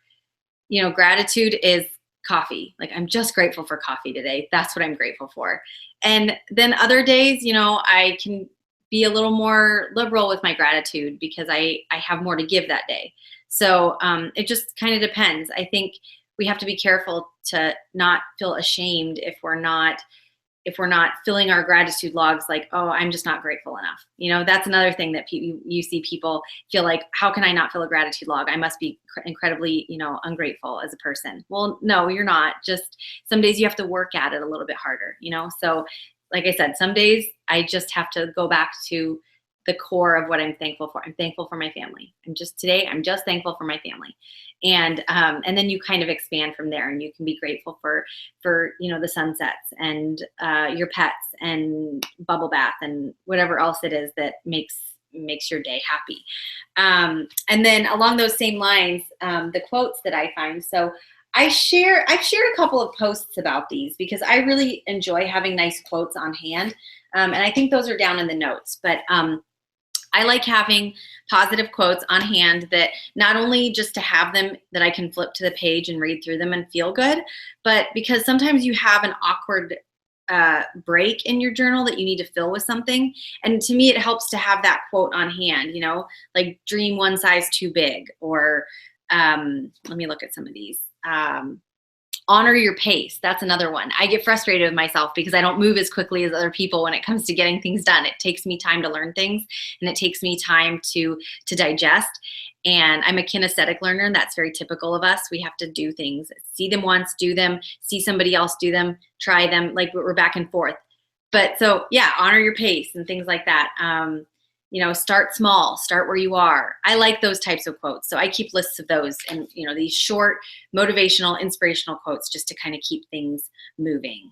gratitude is coffee. Like, I'm just grateful for coffee today. That's what I'm grateful for. And then other days, I can be a little more liberal with my gratitude because I have more to give that day. So it just kind of depends. I think we have to be careful to not feel ashamed if we're not filling our gratitude logs like, oh, I'm just not grateful enough. That's another thing that you see people feel like, how can I not fill a gratitude log? I must be incredibly, ungrateful as a person. Well, no, you're not. Just some days you have to work at it a little bit harder, So like I said, some days I just have to go back to the core of what I'm thankful for. I'm thankful for my family. I'm just thankful for my family. And then you kind of expand from there, and you can be grateful for the sunsets and your pets and bubble bath and whatever else it is that makes your day happy. And then along those same lines, the quotes that I find. So I've shared a couple of posts about these because I really enjoy having nice quotes on hand. And I think those are down in the notes, but I like having positive quotes on hand that not only just to have them that I can flip to the page and read through them and feel good, but because sometimes you have an awkward break in your journal that you need to fill with something. And to me, it helps to have that quote on hand, like dream one size too big, or let me look at some of these. Honor your pace. That's another one. I get frustrated with myself because I don't move as quickly as other people when it comes to getting things done. It takes me time to learn things, and it takes me time to digest. And I'm a kinesthetic learner, and that's very typical of us. We have to do things, see them once, do them, see somebody else do them, try them, like we're back and forth. But so yeah, honor your pace and things like that. Start small, start where you are. I like those types of quotes. So I keep lists of those and, these short motivational, inspirational quotes just to kind of keep things moving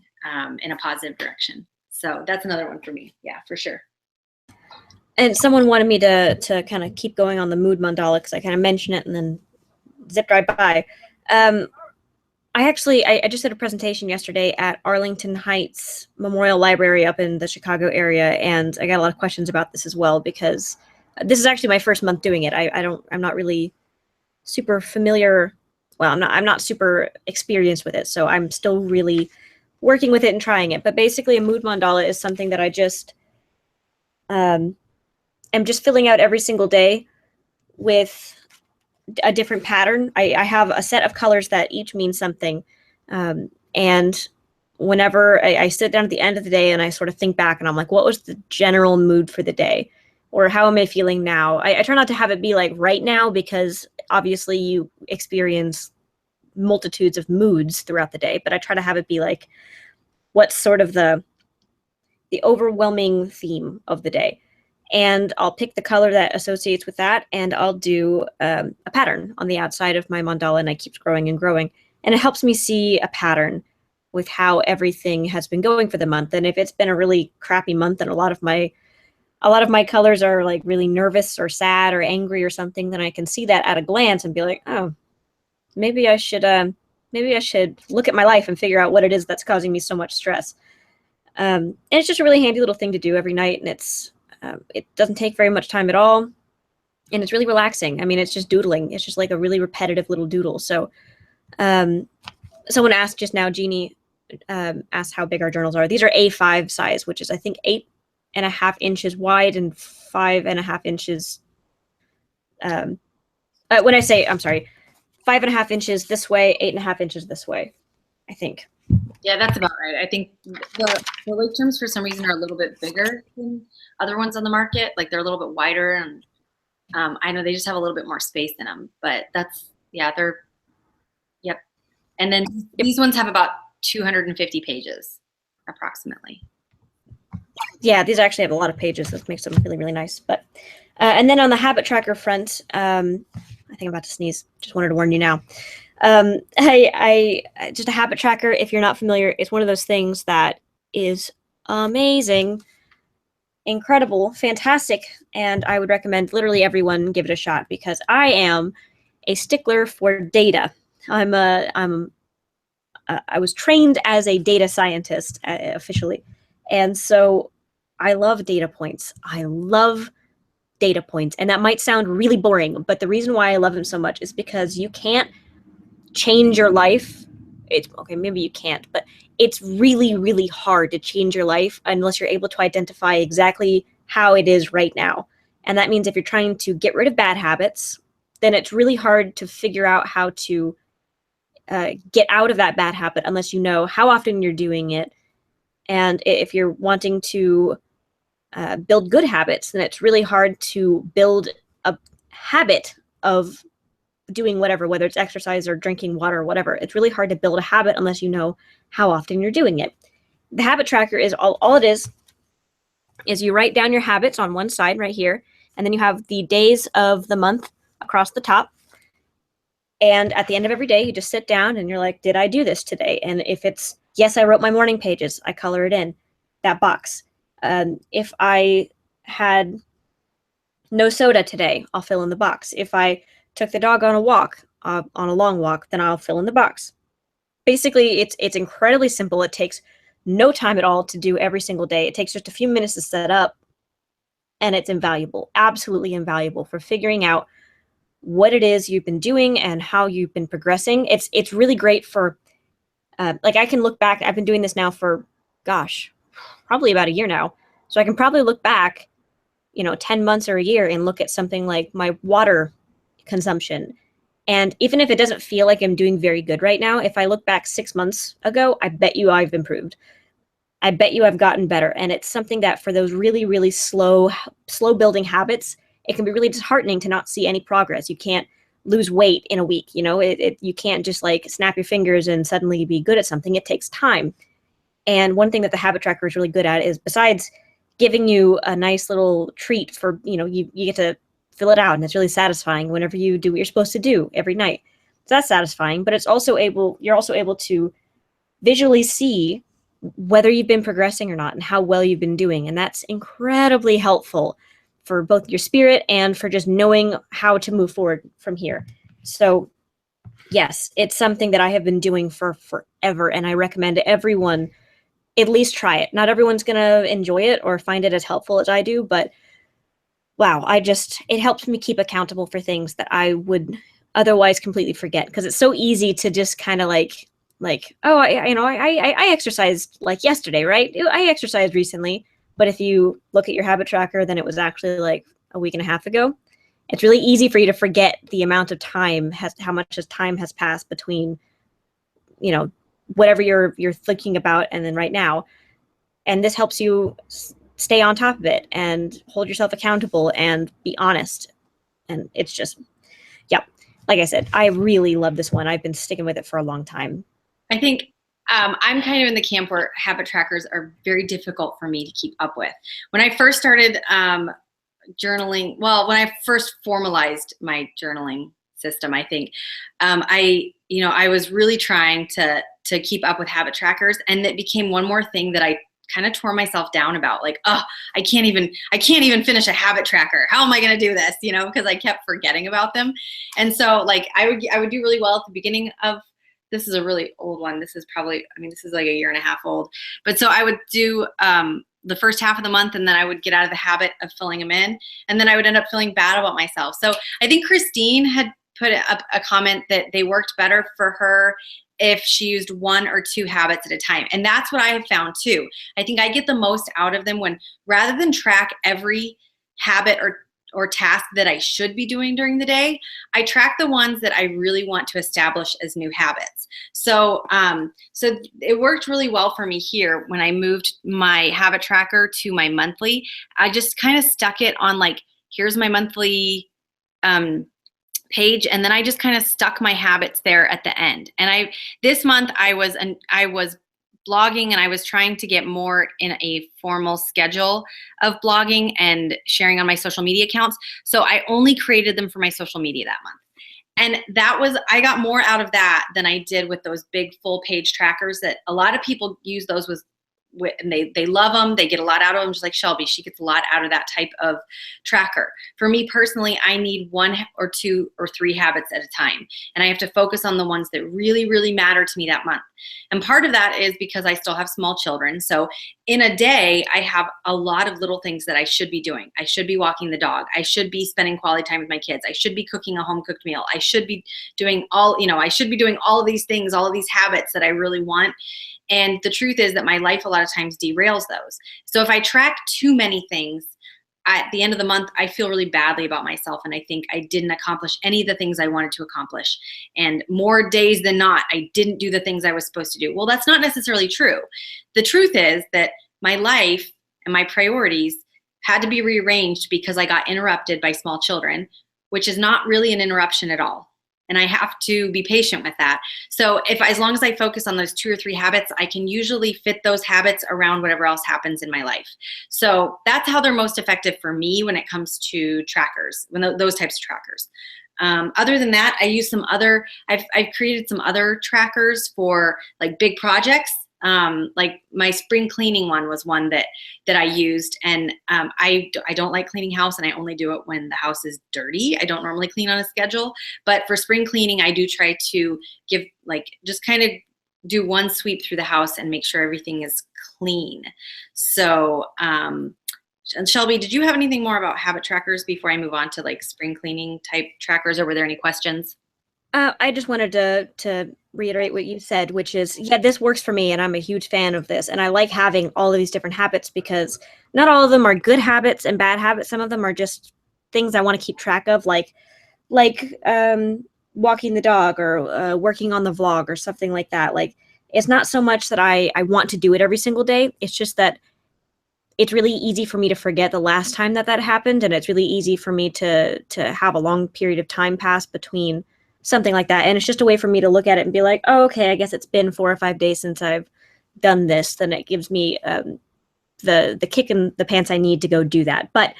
in a positive direction. So that's another one for me. Yeah, for sure.
And someone wanted me to kind of keep going on the mood mandala because I kind of mentioned it and then zipped right by. I just did a presentation yesterday at Arlington Heights Memorial Library up in the Chicago area, and I got a lot of questions about this as well because this is actually my first month doing it. I'm not really super familiar. Well, I'm not super experienced with it, so I'm still really working with it and trying it. But basically, a mood mandala is something that I just am just filling out every single day with a different pattern. I have a set of colors that each mean something. And whenever I sit down at the end of the day and I sort of think back and I'm like, what was the general mood for the day? Or how am I feeling now? I try not to have it be like right now because obviously you experience multitudes of moods throughout the day, but I try to have it be like what's sort of the overwhelming theme of the day. And I'll pick the color that associates with that, and I'll do a pattern on the outside of my mandala, and I keep growing and growing. And it helps me see a pattern with how everything has been going for the month. And if it's been a really crappy month and a lot of my colors are like really nervous or sad or angry or something, then I can see that at a glance and be like, oh, maybe I should look at my life and figure out what it is that's causing me so much stress. And it's just a really handy little thing to do every night, and it doesn't take very much time at all, and it's really relaxing. I mean, it's just doodling. It's just like a really repetitive little doodle. So someone asked just now, Jeannie asked how big our journals are. These are A5 size, which is I think 8.5 inches wide and 5.5 inches. When I say, I'm sorry, 5.5 inches this way, 8.5 inches this way, I think.
Yeah, that's about right. I think the lake terms for some reason are a little bit bigger than other ones on the market. Like they're a little bit wider, and I know they just have a little bit more space in them. But that's, yeah, they're, yep. And then these ones have about 250 pages, approximately.
Yeah, these actually have a lot of pages. That makes them really, really nice. But and then on the habit tracker front, I think I'm about to sneeze. Just wanted to warn you now. I just a habit tracker, if you're not familiar, it's one of those things that is amazing, incredible, fantastic, and I would recommend literally everyone give it a shot, because I am a stickler for data. I was trained as a data scientist officially, and so I love data points. I love data points, and that might sound really boring, but the reason why I love them so much is because you can't change your life. It's okay, maybe you can't, but it's really, really hard to change your life unless you're able to identify exactly how it is right now. And that means if you're trying to get rid of bad habits, then it's really hard to figure out how to get out of that bad habit unless you know how often you're doing it. And if you're wanting to build good habits, then it's really hard to build a habit of doing whatever, whether it's exercise or drinking water or whatever. It's really hard to build a habit unless you know how often you're doing it. The habit tracker is all it is you write down your habits on one side right here, and then you have the days of the month across the top. And at the end of every day, you just sit down and you're like, did I do this today? And if it's, yes, I wrote my morning pages, I color it in that box. If I had no soda today, I'll fill in the box. If I took the dog on a walk, on a long walk, then I'll fill in the box. Basically, it's incredibly simple. It takes no time at all to do every single day. It takes just a few minutes to set up, and it's invaluable, absolutely invaluable for figuring out what it is you've been doing and how you've been progressing. It's really great for, like I can look back. I've been doing this now for, gosh, probably about a year now. So I can probably look back, 10 months or a year and look at something like my water consumption. And even if it doesn't feel like I'm doing very good right now, if I look back 6 months ago, I bet you I've improved. I bet you I've gotten better. And it's something that for those really, really slow building habits, it can be really disheartening to not see any progress. You can't lose weight in a week. You can't just like snap your fingers and suddenly be good at something. It takes time. And one thing that the habit tracker is really good at is, besides giving you a nice little treat for, you get to fill it out, and it's really satisfying whenever you do what you're supposed to do every night. So that's satisfying, but you're also able to visually see whether you've been progressing or not and how well you've been doing. And that's incredibly helpful for both your spirit and for just knowing how to move forward from here. So yes, it's something that I have been doing for forever, and I recommend everyone at least try it. Not everyone's going to enjoy it or find it as helpful as I do, but wow, it helps me keep accountable for things that I would otherwise completely forget, because it's so easy to just kind of like, oh, I exercised like yesterday, right? I exercised recently. But if you look at your habit tracker, then it was actually like a week and a half ago. It's really easy for you to forget the amount of time how much time has passed between, whatever you're thinking about and then right now. And this helps you stay on top of it and hold yourself accountable and be honest. And it's just, yeah. like I said, I really love this one. I've been sticking with it for a long time.
I think I'm kind of in the camp where habit trackers are very difficult for me to keep up with. When I first started journaling, well, when I first formalized my journaling system, I think I was really trying to keep up with habit trackers, and it became one more thing that I kind of tore myself down about. Like, oh, I can't even finish a habit tracker. How am I going to do this? Because I kept forgetting about them. And so like I would do really well at the beginning of, this is a really old one. This is probably, this is like a year and a half old. But so I would do the first half of the month, and then I would get out of the habit of filling them in. And then I would end up feeling bad about myself. So I think Christine had put up a comment that they worked better for her if she used 1 or 2 habits at a time. And that's what I have found too. I think I get the most out of them when, rather than track every habit or task that I should be doing during the day, I track the ones that I really want to establish as new habits. So it worked really well for me here when I moved my habit tracker to my monthly. I just kind of stuck it on like, here's my monthly page, and then I just kind of stuck my habits there at the end. And this month I was blogging, and I was trying to get more in a formal schedule of blogging and sharing on my social media accounts. So I only created them for my social media that month. And I got more out of that than I did with those big full page trackers that a lot of people use those and they love them. They get a lot out of them, just like Shelby. She gets a lot out of that type of tracker. For me personally, I need 1 or 2 or 3 habits at a time. And I have to focus on the ones that really, really matter to me that month. And part of that is because I still have small children. So in a day, I have a lot of little things that I should be doing. I should be walking the dog. I should be spending quality time with my kids. I should be cooking a home cooked meal. I should be doing all of these things, all of these habits that I really want. And the truth is that my life a lot of times derails those. So if I track too many things, at the end of the month, I feel really badly about myself. And I think I didn't accomplish any of the things I wanted to accomplish. And more days than not, I didn't do the things I was supposed to do. Well, that's not necessarily true. The truth is that my life and my priorities had to be rearranged because I got interrupted by small children, which is not really an interruption at all. And I have to be patient with that. So as long as I focus on those 2 or 3 habits, I can usually fit those habits around whatever else happens in my life. So that's how they're most effective for me when it comes to trackers, those types of trackers. Other than that, I use I've created some other trackers for like big projects. Like my spring cleaning one was one that I used, and I don't like cleaning house, and I only do it when the house is dirty. I don't normally clean on a schedule, but for spring cleaning, I do try to just kind of do one sweep through the house and make sure everything is clean. So, and Shelby, did you have anything more about habit trackers before I move on to like spring cleaning type trackers, or were there any questions?
I just wanted to reiterate what you said, which is, yeah, this works for me, and I'm a huge fan of this. And I like having all of these different habits because not all of them are good habits and bad habits. Some of them are just things I want to keep track of, like walking the dog or working on the vlog or something like that. Like, it's not so much that I want to do it every single day. It's just that it's really easy for me to forget the last time that happened, and it's really easy for me to have a long period of time pass between something like that. And it's just a way for me to look at it and be like, oh, okay, I guess it's been 4 or 5 days since I've done this. Then it gives me the kick in the pants I need to go do that. But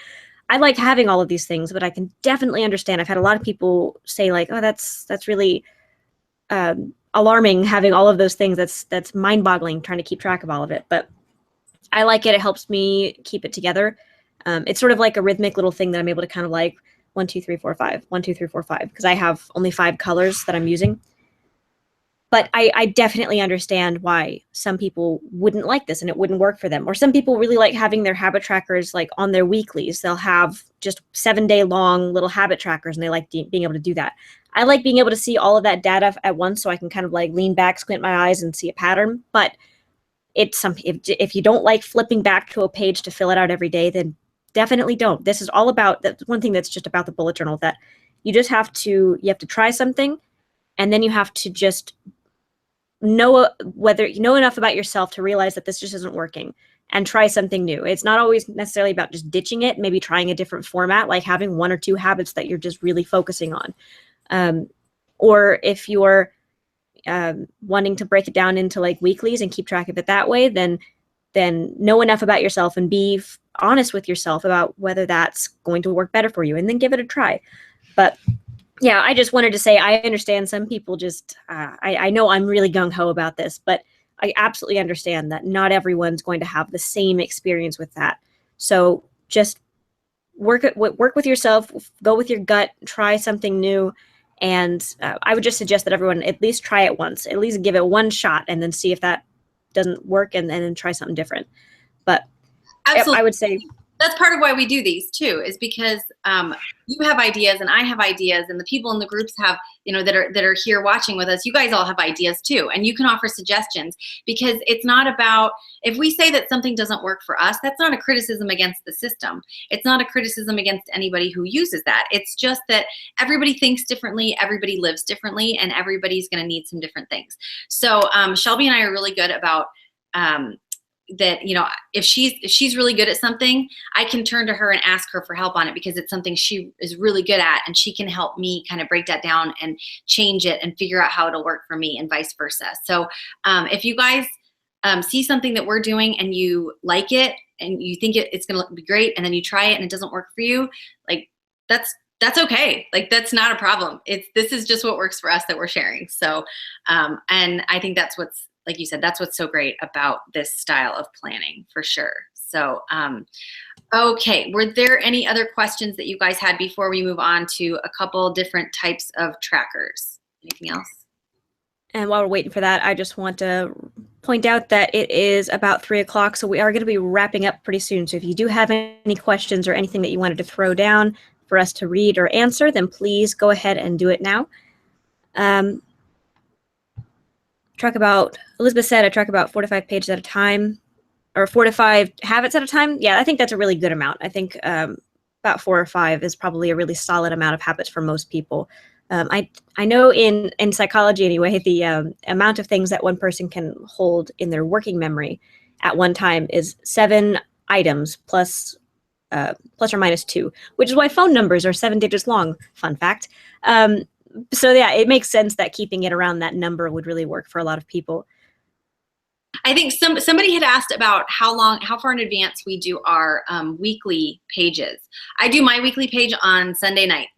I like having all of these things, but I can definitely understand. I've had a lot of people say like, oh, that's really alarming having all of those things. That's mind-boggling trying to keep track of all of it. But I like it. It helps me keep it together. It's sort of like a rhythmic little thing that I'm able to kind of like 1, 2, 3, 4, 5, 1, 2, 3, 4, 5, because I have only 5 colors that I'm using. But I definitely understand why some people wouldn't like this and it wouldn't work for them. Or some people really like having their habit trackers like on their weeklies. They'll have just 7-day long little habit trackers, and they like being able to do that. I like being able to see all of that data at once, so I can kind of like lean back, squint my eyes, and see a pattern. But if you don't like flipping back to a page to fill it out every day, then definitely don't. This is all about that. One thing that's just about the bullet journal, that you have to try something, and then you have to just know whether you know enough about yourself to realize that this just isn't working and try something new. It's not always necessarily about just ditching it, maybe trying a different format, like having 1 or 2 habits that you're just really focusing on. Or if you're wanting to break it down into like weeklies and keep track of it that way, then know enough about yourself and be honest with yourself about whether that's going to work better for you, and then give it a try. But yeah, I just wanted to say I understand some people just, I know I'm really gung-ho about this, but I absolutely understand that not everyone's going to have the same experience with that. So just work with yourself, go with your gut, try something new. And I would just suggest that everyone at least try it once, at least give it one shot, and then see if that doesn't work, and then try something different. But
Absolutely.
I would say
That's part of why we do these too, is because you have ideas and I have ideas, and the people in the groups have, that are here watching with us. You guys all have ideas too, and you can offer suggestions, because it's not about, if we say that something doesn't work for us, that's not a criticism against the system. It's not a criticism against anybody who uses that. It's just that everybody thinks differently, everybody lives differently, and everybody's going to need some different things. So Shelby and I are really good about that, if she's really good at something, I can turn to her and ask her for help on it, because it's something she is really good at, and she can help me kind of break that down and change it and figure out how it'll work for me, and vice versa. So if you guys see something that we're doing and you like it and you think it's going to be great, and then you try it and it doesn't work for you, like that's okay. Like, that's not a problem. This is just what works for us that we're sharing. So and I think that's what's, like you said, that's what's so great about this style of planning, for sure. So, okay. Were there any other questions that you guys had before we move on to a couple different types of trackers? Anything else?
And while we're waiting for that, I just want to point out that it is about 3 o'clock, so we are going to be wrapping up pretty soon. So if you do have any questions or anything that you wanted to throw down for us to read or answer, then please go ahead and do it now. Elizabeth said I track about 4 to 5 pages at a time, or 4 to 5 habits at a time. Yeah, I think that's a really good amount. I think about 4 or 5 is probably a really solid amount of habits for most people. I know in psychology anyway, the amount of things that one person can hold in their working memory at one time is 7 items plus or minus 2, which is why phone numbers are 7 digits long. Fun fact. So yeah, it makes sense that keeping it around that number would really work for a lot of people.
I think somebody had asked about how far in advance we do our weekly pages. I do my weekly page on Sunday night.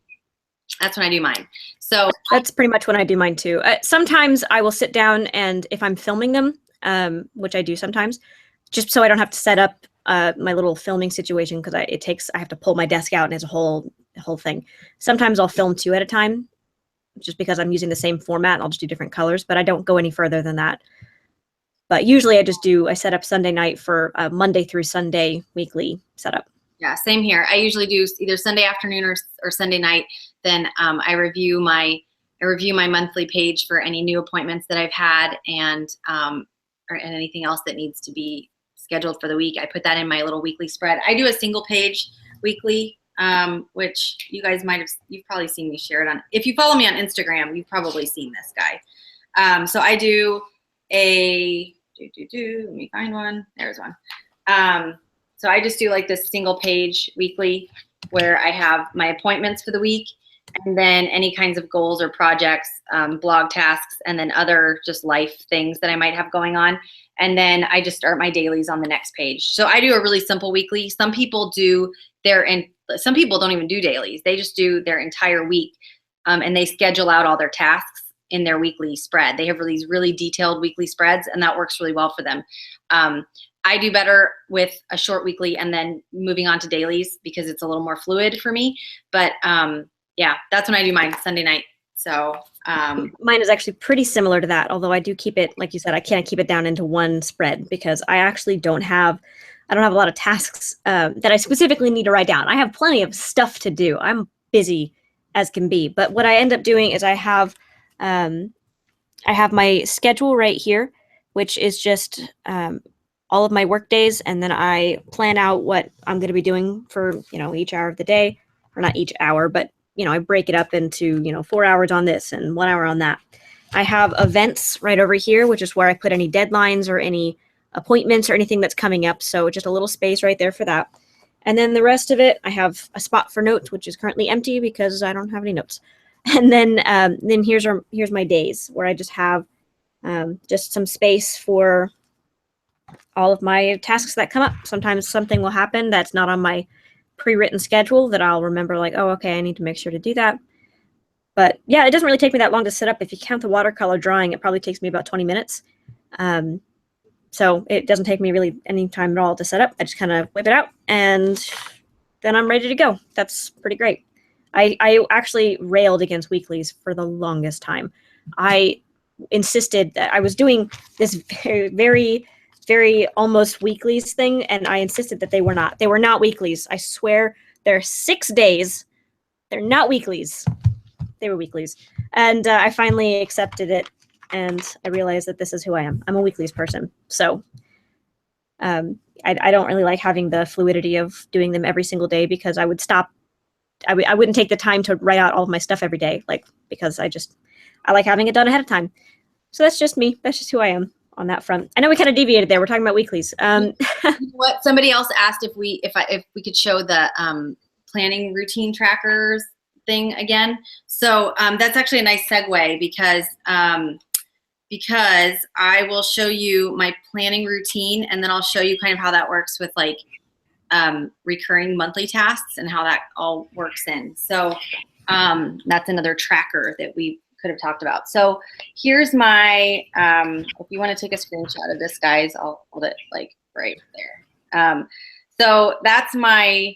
That's when I do mine. So
that's pretty much when I do mine too. Sometimes I will sit down, and if I'm filming them, which I do sometimes, just so I don't have to set up my little filming situation, because I have to pull my desk out, and it's a whole thing. Sometimes I'll film 2 at a time, just because I'm using the same format, and I'll just do different colors, but I don't go any further than that. But usually I set up Sunday night for Monday through Sunday weekly setup.
Yeah, same here. I usually do either Sunday afternoon or Sunday night. Then I review my monthly page for any new appointments that I've had, and anything else that needs to be scheduled for the week. I put that in my little weekly spread. I do a single page weekly, which you've probably seen me share it on. If you follow me on Instagram, you've probably seen this guy. So I do let me find one. There's one. So I just do like this single page weekly, where I have my appointments for the week, and then any kinds of goals or projects, blog tasks, and then other just life things that I might have going on. And then I just start my dailies on the next page. So I do a really simple weekly. Some people some people don't even do dailies. They just do their entire week, and they schedule out all their tasks in their weekly spread. They have these really detailed weekly spreads, and that works really well for them. I do better with a short weekly and then moving on to dailies, because it's a little more fluid for me. But yeah, that's when I do mine, Sunday night. So
mine is actually pretty similar to that, although I do keep it, like you said, I can't keep it down into one spread, because I actually don't have a lot of tasks that I specifically need to write down. I have plenty of stuff to do. I'm busy as can be. But what I end up doing is I have my schedule right here, which is just all of my work days, and then I plan out what I'm going to be doing for each hour of the day, or not each hour, but I break it up into 4 hours on this and 1 hour on that. I have events right over here, which is where I put any deadlines or any appointments or anything that's coming up. So just a little space right there for that. And then the rest of it, I have a spot for notes, which is currently empty because I don't have any notes. And then here's my days where I just have just some space for all of my tasks that come up. Sometimes something will happen that's not on my pre-written schedule that I'll remember, like, oh, okay, I need to make sure to do that. But yeah, it doesn't really take me that long to set up. If you count the watercolor drawing, it probably takes me about 20 minutes. So it doesn't take me really any time at all to set up. I just kind of whip it out and then I'm ready to go. That's pretty great. I actually railed against weeklies for the longest time. I insisted that I was doing this very, very almost weeklies thing, and I insisted that they were not. They were not weeklies. I swear, they're 6 days. They're not weeklies. They were weeklies. And I finally accepted it, and I realized that this is who I am. I'm a weeklies person. So I don't really like having the fluidity of doing them every single day, because I would stop. I wouldn't take the time to write out all of my stuff every day, because I like having it done ahead of time. So that's just me. That's just who I am on that front. I know we kind of deviated there. We're talking about weeklies.
You know what? Somebody else asked if we could show the planning routine trackers thing again. So that's actually a nice segue, because I will show you my planning routine, and then I'll show you kind of how that works with like recurring monthly tasks and how that all works in. So that's another tracker that we could have talked about. So here's my, if you want to take a screenshot of this, guys, I'll hold it like right there. So that's I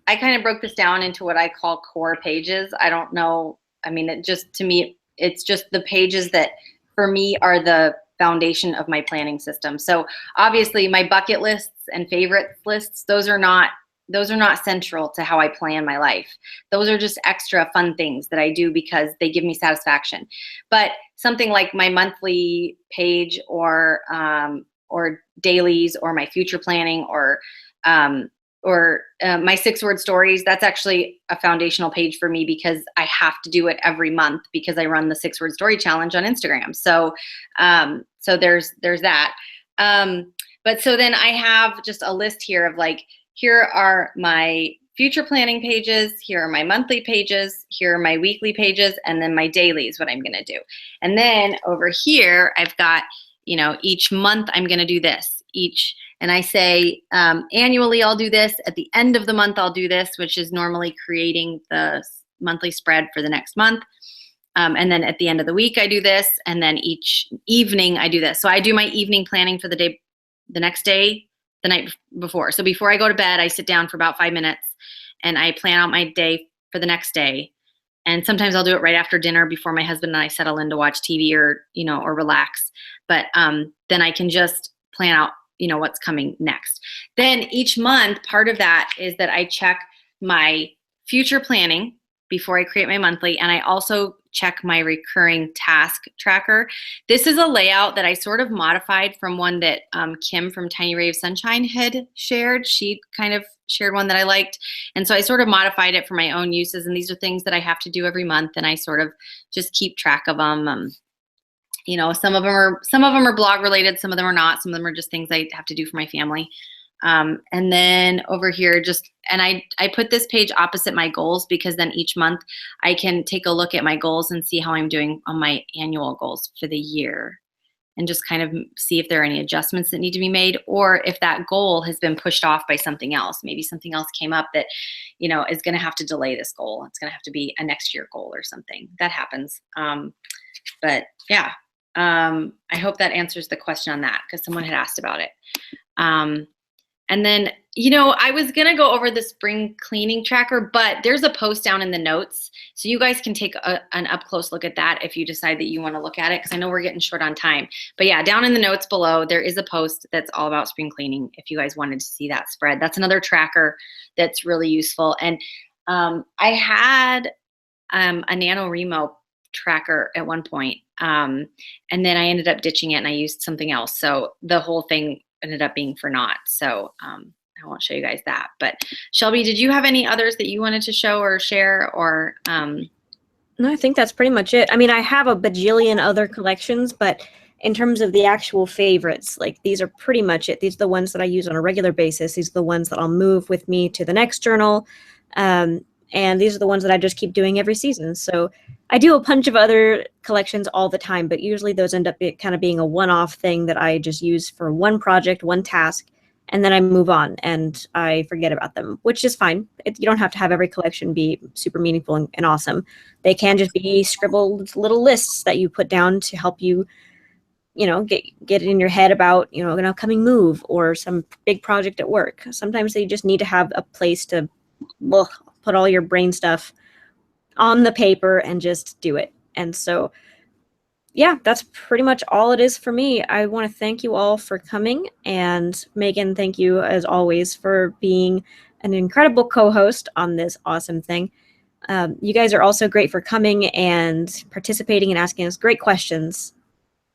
kind of broke this down into what I call core pages. I don't know. I mean, to me, it's just the pages that for me are the foundation of my planning system. So obviously my bucket lists and favorites lists, those are not central to how I plan my life. Those are just extra fun things that I do because they give me satisfaction. But something like my monthly page or dailies or my future planning or my 6-word stories, that's actually a foundational page for me because I have to do it every month because I run the 6-word story challenge on Instagram. So there's that. But so then I have just a list here of like, here are my future planning pages, here are my monthly pages, here are my weekly pages, and then my dailies, what I'm gonna do. And then over here, I've got, each month I'm gonna do this. And I say annually I'll do this, at the end of the month I'll do this, which is normally creating the monthly spread for the next month. And then at the end of the week I do this, and then each evening I do this. So I do my evening planning for the next day, the night before. So before I go to bed, I sit down for about 5 minutes and I plan out my day for the next day. And sometimes I'll do it right after dinner before my husband and I settle in to watch TV or relax. But then I can just plan out, what's coming next. Then each month, part of that is that I check my future planning before I create my monthly, and I also check my recurring task tracker. This is a layout that I sort of modified from one that Kim from Tiny Ray of Sunshine had shared. She kind of shared one that I liked, and so I sort of modified it for my own uses, and these are things that I have to do every month, and I sort of just keep track of them. Some of them are blog related, some of them are not, some of them are just things I have to do for my family. And then over here, I put this page opposite my goals because then each month I can take a look at my goals and see how I'm doing on my annual goals for the year, and just kind of see if there are any adjustments that need to be made, or if that goal has been pushed off by something else. Maybe something else came up that, is going to have to delay this goal. It's going to have to be a next year goal or something. That happens. But yeah. I hope that answers the question on that, because someone had asked about it. And then, I was going to go over the spring cleaning tracker, but there's a post down in the notes. So you guys can take an up close look at that if you decide that you want to look at it, because I know we're getting short on time. But yeah, down in the notes below, there is a post that's all about spring cleaning if you guys wanted to see that spread. That's another tracker that's really useful. And I had a NaNoWriMo tracker at one point. And then I ended up ditching it and I used something else. So the whole thing ended up being for naught. So I won't show you guys that. But Shelby, did you have any others that you wanted to show or share, or?
No, I think that's pretty much it. I mean, I have a bajillion other collections, but in terms of the actual favorites, like these are pretty much it. These are the ones that I use on a regular basis. These are the ones that I'll move with me to the next journal. And these are the ones that I just keep doing every season. So I do a bunch of other collections all the time, but usually those end up kind of being a one-off thing that I just use for one project, one task, and then I move on and I forget about them, which is fine. You don't have to have every collection be super meaningful and awesome. They can just be scribbled little lists that you put down to help you, get it in your head about, an upcoming move or some big project at work. Sometimes they just need to have a place to put all your brain stuff on the paper and just do it. And so, yeah, that's pretty much all it is for me. I want to thank you all for coming. And Megan, thank you as always for being an incredible co-host on this awesome thing. You guys are also great for coming and participating and asking us great questions.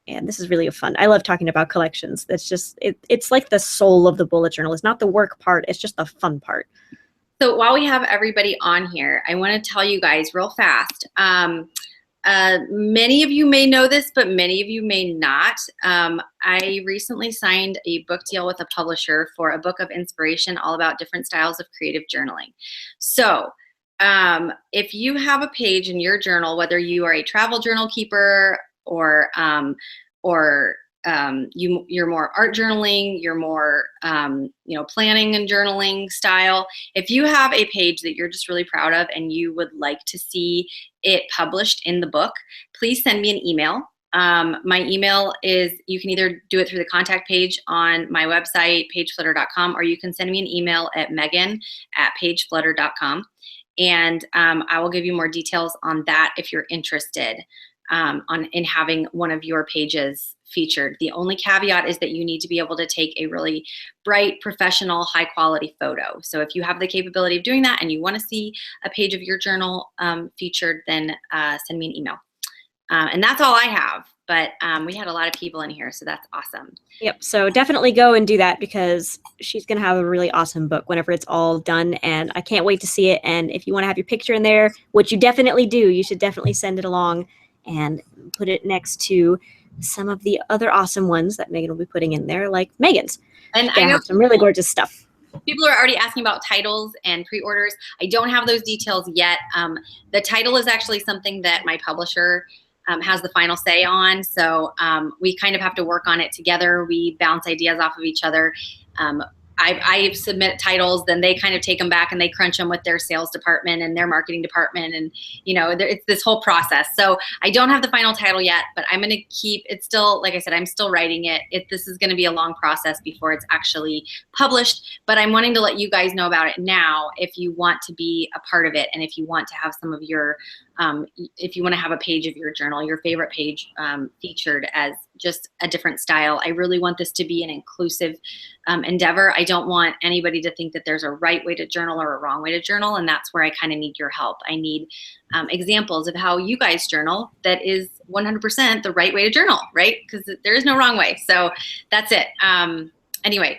And this is really fun. I love talking about collections. That's just, it's like the soul of the bullet journal. It's not the work part. It's just the fun part.
So while we have everybody on here, I want to tell you guys real fast. Many of you may know this, but many of you may not. I recently signed a book deal with a publisher for a book of inspiration all about different styles of creative journaling. So if you have a page in your journal, whether you are a travel journal keeper or you're more art journaling, you're more, planning and journaling style. If you have a page that you're just really proud of and you would like to see it published in the book, please send me an email. My email is, you can either do it through the contact page on my website, pageflutter.com, or you can send me an email at megan@pageflutter.com. And I will give you more details on that if you're interested in having one of your pages featured. The only caveat is that you need to be able to take a really bright, professional, high quality photo. So if you have the capability of doing that and you want to see a page of your journal featured, then send me an email. And that's all I have, but we had a lot of people in here, so that's awesome.
Yep, so definitely go and do that because she's going to have a really awesome book whenever it's all done, and I can't wait to see it. And if you want to have your picture in there, which you definitely do, you should definitely send it along and put it next to some of the other awesome ones that Megan will be putting in there, like Megan's.
And I know
have some really gorgeous stuff.
People are already asking about titles and pre-orders. I don't have those details yet. The title is actually something that my publisher has the final say on. So we kind of have to work on it together. We bounce ideas off of each other. I submit titles, then they kind of take them back and they crunch them with their sales department and their marketing department. And, it's this whole process. So I don't have the final title yet, but I'm going to keep it still, like I said, I'm still writing it. This is going to be a long process before it's actually published, but I'm wanting to let you guys know about it now if you want to be a part of it. And if you want to have some of your, if you want to have a page of your journal, your favorite page featured as just a different style. I really want this to be an inclusive endeavor. I don't want anybody to think that there's a right way to journal or a wrong way to journal, and that's where I kind of need your help. I need examples of how you guys journal that is 100% the right way to journal, right? Because there is no wrong way. So that's it. Anyway.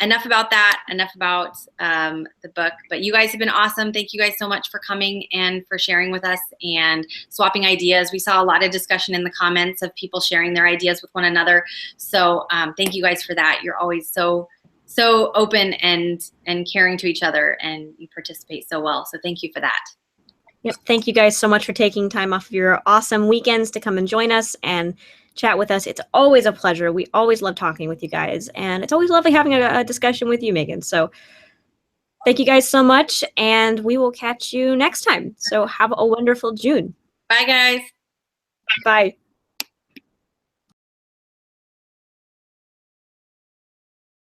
Enough about that, enough about the book, but you guys have been awesome. Thank you guys so much for coming and for sharing with us and swapping ideas. We saw a lot of discussion in the comments of people sharing their ideas with one another. So thank you guys for that. You're always so open and caring to each other, and you participate so well. So thank you for that.
Yep. Thank you guys so much for taking time off of your awesome weekends to come and join us and chat with us. It's always a pleasure. We always love talking with you guys, and it's always lovely having a discussion with you, Megan. So thank you guys so much, and we will catch you next time. So have a wonderful June.
Bye, guys.
Bye.